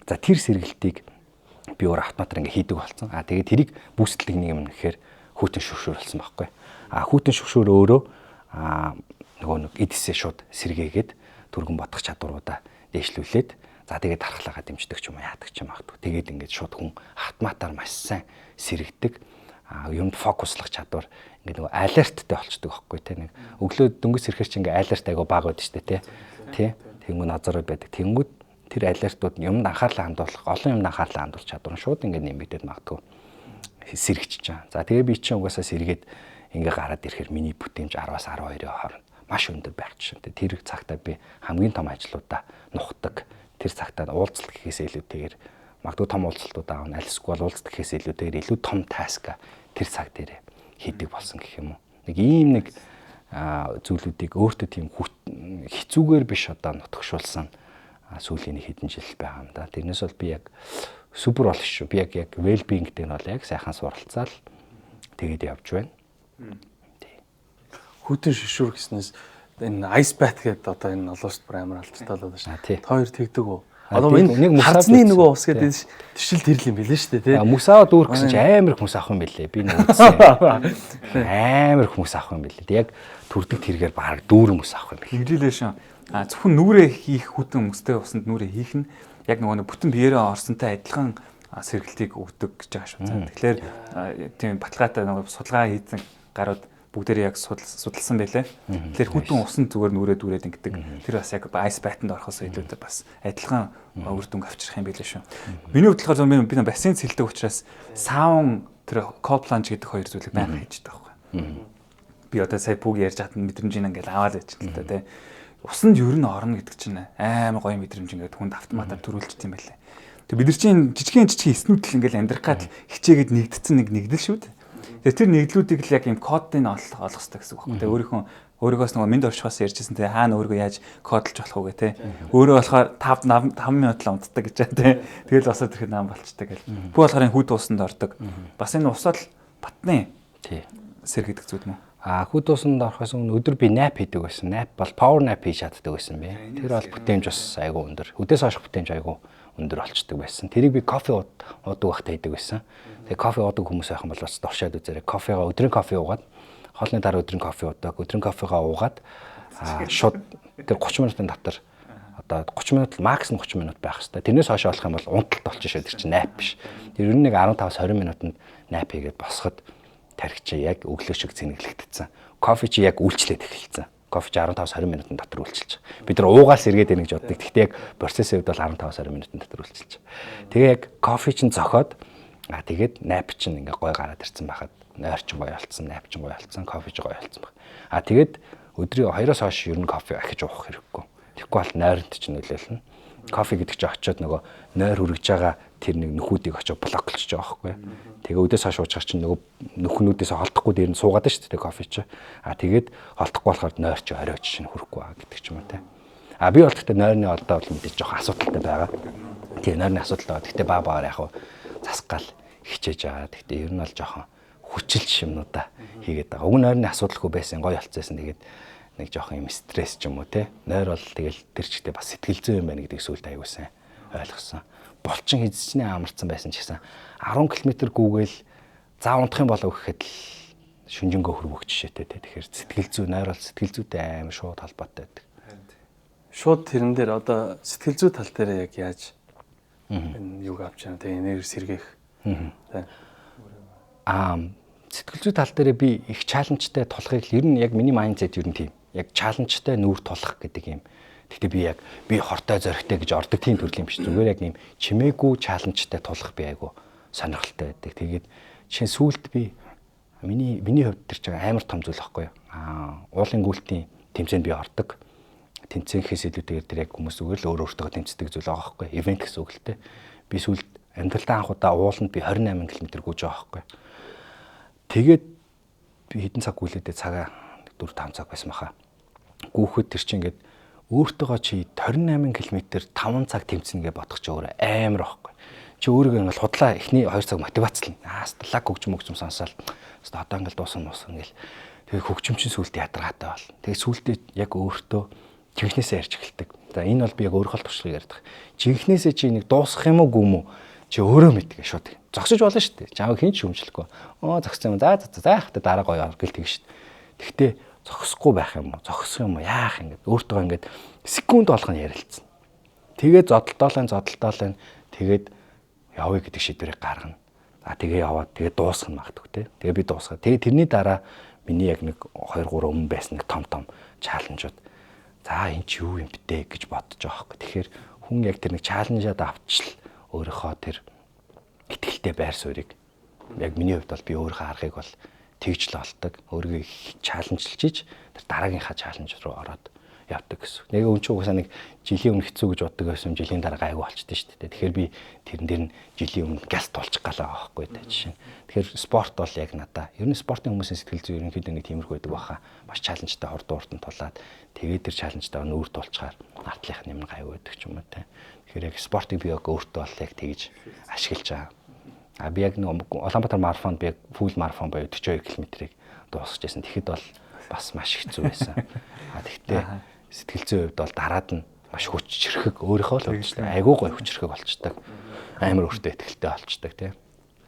За тэр сэргэлтийг би өөр автоматар ингэ хийдэг болсон. Тэгээд тэрийг бүүсэлдэг нэг юм гэхээр хүүтэн шүршүр болсон байхгүй. Хүүтэн шүршүр өөрөө нөгөө нэг эдсээ шууд сэргээгээд түргэн бодох чадваруудаа дээшлүүлээд за тэгээд дархлаагаа дэмждэг ч юм уу яадаг ч юм аахгүй. Тэгээд ингээд шууд хүн автоматар маш сайн сэргдэг. Юмд фокуслах чадвар ингээд нөгөө алерттай болчдөг байхгүй те нэг өглөө дөнгөс ирэхэр чи ингээд алерт айгу баг байдаг шүү дээ тий Тэнгүү назарууд байдаг тэнгүүд тэр алертууд юмд анхаарлаа хандуулах олон юмд анхаарлаа хандуулах чадвар нь шууд ингээд нэмэгдээд магадгүй сэргэж чаа. За тэгээ би чинь угаасаа сэргээд ингээд гараад ирэхээр миний бүтээмж 10-аас 12-ийн хооронд маш өндөр байх жишээ. Тэр цагтаа би хамгийн том ажлуудаа нухдаг. Тэр цагтаа уулзалт гэхээс илүүтэйгээр магадгүй том уулзалтууд аав нь альсгүй бол уулзалт гэхээс илүүтэйгээр илүү том таска тэр цаг дээр хийдэг болсон гэх юм уу. Нэг ийм нэг зүйлүүдийг өөртөө тийм хэцүүгээр биш одоо нутгшуулсан сүүлийн хэдэн жил байгаа юм да. Тэрнээс бол би яг супер болох шүү. Би яг well being дээр нь бол яг сайхан суралцаал тэгээд явж байна. Хүүтэн шишүүр гэснээс энэ ice bath гэдэг одоо энэ олоос бүр амар алдартай болоод байна шүү. Та хоёр тэгдэг үү? Одоо энэ харцны нөгөө ус гэдэг тэршил тэрл юм билээ шүү дээ тий. Мусаа дүүрх гэсэн чи амар их мус авах юм билээ. Би нэг үзсэн. Амар их мус авах юм билээ. Яг төрдөг тэргээр баг дүүр мус авах юм билээ. Хэмжүүлээшэн зөвхөн нүрээ хийх хүүтэн мөстэй усанд нүрээ хийх нь яг нөгөө бүтэн биеэрээ орсонтой адилхан сэргэлтийг өгдөг гэж байгаа шүү. Тэгэхээр тийм баталгаатай нөгөө судалгаа хийсэн гарууд бүгдээрээ яг судалсан байлээ. Тэгэхээр хүүтэн усан зүгээр нүрээ дүүрээд ингэдэг. Тэр бас яг ice bath-нд орохоос илүүтэй бас адилхан үр дүнг авчрах юм байлээ шүү. Миний бодлохоор би бассейн цэлдэг учраас саун тэр cold plunge гэдэг хоёр зүйлийг байнга хийждэг байхгүй. Би одоо сая пүүг ярьж хатан мэдрэмж ингээл аваад байж л та тий. Усанд ер нь орно гэдэг чинь амар гоё мэдрэмж ингээд хүнд автоматар төрүүлж тийм байлээ. Тэг бид нар чинь жижигэн эснүүдэл ингээл амьдрах гад хичээгээд нэгдсэн нэгдэл шүү дээ. Тэгээ тэр нэгдлүүдийг л яг юм кодыг олох хэрэгтэй гэсэн үг байна. Тэгээ өөрийгөөс нөгөө мэд оршихоос ярьжсэн те хаана өөрийгөө яаж кодлж болох уу гэ те. Өөрөө болохоор 5 минут л унтдаг гэж байна те. Тэгэл босоод ирэхэд нам болчдаг гэл. Бүү болохоор энэ хүүт усанд ордог. Бас энэ усал батны сэргэдэг зүйл мөн. Хүүт усанд орохоос өмнө өдөр би nap хийдэг байсан. Nap бол power nap хийж чаддаг байсан би. Тэр бол бүтээмж бас айгүй өндөр. Өдөөс хойш бүтээмж айгүй өндөр болчдөг байсан. Тэрийг би кофе уудаг байхдаа хийдэг байсан. Тэгээ кофе уудаг хүмүүс байх юм бол бас дуршаад үзээрэй. Кофегаа өдрийн кофе уугаад хоолны дараа өдрийн кофе уудаг. Өдрийн кофегаа уугаад шууд тэр 30 минутын дотор одоо 30 минут макс нь 30 минут байх хэрэгтэй. Тэрнээс хойш болох юм бол унталт болчихно шүү. Тэр чинь nap биш. Тэр ер нь нэг 15-20 минутанд nap хийгээд босоход тархичээ яг өглөө шиг зэнэглэгдсэн. Кофе чи яг үйлчлээд эхэлсэн. Кофе чи 15-20 минутын дотор үйлчилж байгаа. Бид нар уугаал сэргээд байна гэж боддог. Гэхдээ яг процессын хувьд бол 15-20 минутын дотор үйлчилж байгаа. Тэгээ яг кофе чин зохиод тэгээд nap чин ингээ гой гараад ирсэн байхад нойр чин гой болцсон, nap чин гой болцсон, кофе чин гой болцсон баг. Тэгээд өдрийн 2-оос хойш ер нь кофе ахиж уух хэрэггүй. Тэгэхгүй бол нойронд чин нөлөөлнө. Кофе гэдэг чинь очиод нөгөө нойр хүргэж байгаа тэр нэг нөхүүдийг очиод блоклж байгаа байхгүй. Тэгээ өдөөс хойш уучаар чинь нөгөө нөхнүүдээс холдохгүй дээр нь суугаад шүү дээ кофе чи. Тэгээд холдохгүй болохоор нойр чи оройч шин хүрхгүй аа гэдэг ч юм уу те. Би бол гэхдээ нойрны олдоо бол мэдээж жоохон асуудалтай байгаа. Тэгээ нойрны асуудалтай. Гэхдээ баагаар яг засгаал хичээж байгаа. Гэхдээ ер нь бол жоохон хүчилж юмнуудаа хийгээд байгаа. Уг нойрны асуудалгүй байсан гоё болцсон. Тэгээд нэг жоохон юм стресс ч юм уу те. Нойр бол тэгэл тэр чигтээ бас сэтгэл зүй юм байна гэдгийг сүүлд аягуулсан ойлгосон. Булчин хизчнээ амарсан байсан ч гэсэн 10 км гүүгээл заа унтах юм болов гэхэд л шүнжэнгөө хөрвөх жишээтэй те. Тэгэхээр сэтгэл зүй нойр бол сэтгэл зүйтэй амар шууд холбоотой байдаг. Шууд тэрэн дээр одоо сэтгэл зүй тал дээр яг яаж энэ юг авч яана тэгээ энерги сэргээх. Сэтгэл зүй тал дээр би их чаленжтай тулахыг ер нь яг миний майндсет ер нь тийм. Яг чаленжтай нүүр тулах гэдэг юм. Гэхдээ би хортой зоригтой гэж ордог тийм төрлийн биш. Зүгээр яг юм чимээгүй чаленжтай тулах би айгу сонирхолтой байдаг. Тэгээд жишээ сүүлд би миний хувьд тэр чинь амар том зүйл байхгүй юу? Уулын гүйлтийн тэмцээнд би ордог. Тэмцээнхээс илүүтэйгээр тэр яг хүмүүс зүгээр л өөртөө тэмцдэг зүйл байгаа байхгүй юу? Ивент гэсэн үг л дээ. Би сүүлд амьдралдаа анх удаа ууланд би 28 км гүйж байгаа байхгүй юу? Тэгээд би хэдэн цаг гүйлээдээ цагаа 4-5 цаг байсан баха. Гүүхэд тэр чинь ингээд өөртөөгөө чи 28 км 5 цаг тэмцэнэ гэж бодох чи өөрөө амар байхгүй. Чи өөрийгөө ингээд худлаа эхний 2 цаг мотивацлна. Лаг хөгжим сонсоол. Одоо ингээд дуусна ингээл. Тэгээ хөгжим чинь сүулт ядаргаатай бол. Тэгээ сүултээ яг өөртөө жинхнээсээ ярьж эхэлдэг. За энэ бол би яг өөрийнхөө туршлагыг ярьдаг. Жинхнээсээ чи нэг дуусах юм уу гүм үү? Чи өөрөө мэдгээ шууд. Зогсож болно шүү дээ. Чаав хин ч хүмжлэхгүй. Зогссон юм. За хата дараа гоё гэл тэг шүү дээ. Тэгтээ зогсохгүй байх юм уу? Зогсох юм уу? Яах ингээд өөртөө ингээд секунд болгоно ярилцсан. Тэгээд зодолтоолын тэгээд явъя гэдэг шийдвэрийг гаргана. Тэгээ яваад тэгээ дуусгах нь магадгүй те. Тэгээ би дуусгаа. Тэгээ тэрний дараа миний яг нэг 2-3 өмнө байсан нэг том чаленжууд. За энэ чи юу юм бэ гэж бодож байгаа хөөх. Тэгэхээр хүн яг тэр нэг чаленжаад авчил өөрийнхөө тэр итгэлтэй байр суурийг яг миний хувьд бол би өөрийнхөө аргыг бол тэгж л олдог. Өөрийгөө чаленжлж тэр дараагийнхаа чаленж руу ороод явдаг гэсэн. Яг өн чинь угаасаа нэг жилийн өмнө хэцүү гэж боддог байсан жилийн дараа гайгүй болчихдээ шүү дээ. Тэгэхээр би тэрэн дээр нь жилийн өмнө галс тулчих галаа байхгүй даа жишээ. Тэгэхээр спорт бол яг надаа. Ер нь спортын хүмүүсийн сэтгэл зүй ерөнхийдөө нэг тиймэрхүү байдаг баха. Маш чаленжтай урд тулаад тэгээд тэр чаленжтай нүүр тулчаар артлынх нь юм гайгүй байдаг ч юм уу те. Тэгэхээр яг спортыг би яг өөртөө бол яг тэгж ашиглаж байгаа. Би яг нэг Улаанбаатар марафонд би яг фул марафон боёо 42 км-ийг дуусгаж байсан. Тэгэхэд бол бас маш хэцүү байсан. Тэгэхдээ сэтгэл зүйн хувьд бол дараад нь маш хүчрхэг өөрийнхөө л болчихдог. Айгуу гой хүчрхэг болчихдог. Амар өөртөө ихтэй болчихдог тийм.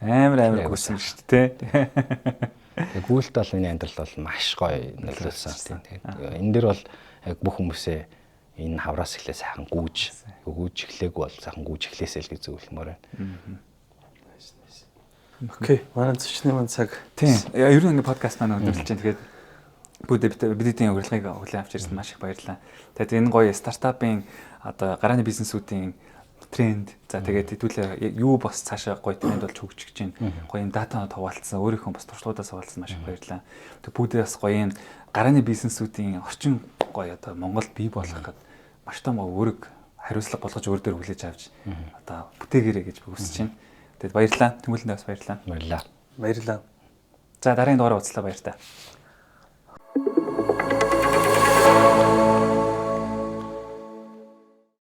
Амар гүйсэн шүү дээ тийм. Гүйлт бол миний амьдрал бол маш гоё нөлөөлсөн тийм. Энэ дэр бол яг бүх хүмүүсээ энэ хавраас эхлээ сайхан гүүж эхлээгүй бол сайхан гүүж эхлээсэй л гэж зөвлөмөр байна. Окей, манай зочны маань цаг. Тийм. Ер нь ингээ подкаст маань өндөрлж чинь тэгээд бидний урилгыг хүлээн авч ирсэн маш их баярлалаа. Тэгээд энэ гоё стартапын одоо гарааны бизнесүүдийн тренд за тэгээд хэдүүлээ юу бос цаашаа гоё тренд болж хөгжиж чинь гоё юм датанууд хуваалцсан өөрийнхөө бас туршлагуудаас хуваалцсан маш их баярлалаа. Тэгээд бүгдээ бас гоё юм гарааны бизнесүүдийн орчин гоё одоо Монголд бий болгох гэдэг маш том өөрөг хариуцлага болгож өөр дээр хүлээж авч одоо бүтээгээрэй гэж хүсэж байна. Тэгээд баярлалаа. Тэмүүлэндээ бас баярлалаа. Баярлалаа. Баярлалаа. За дараагийн дугаараа уулзлаа баяр та.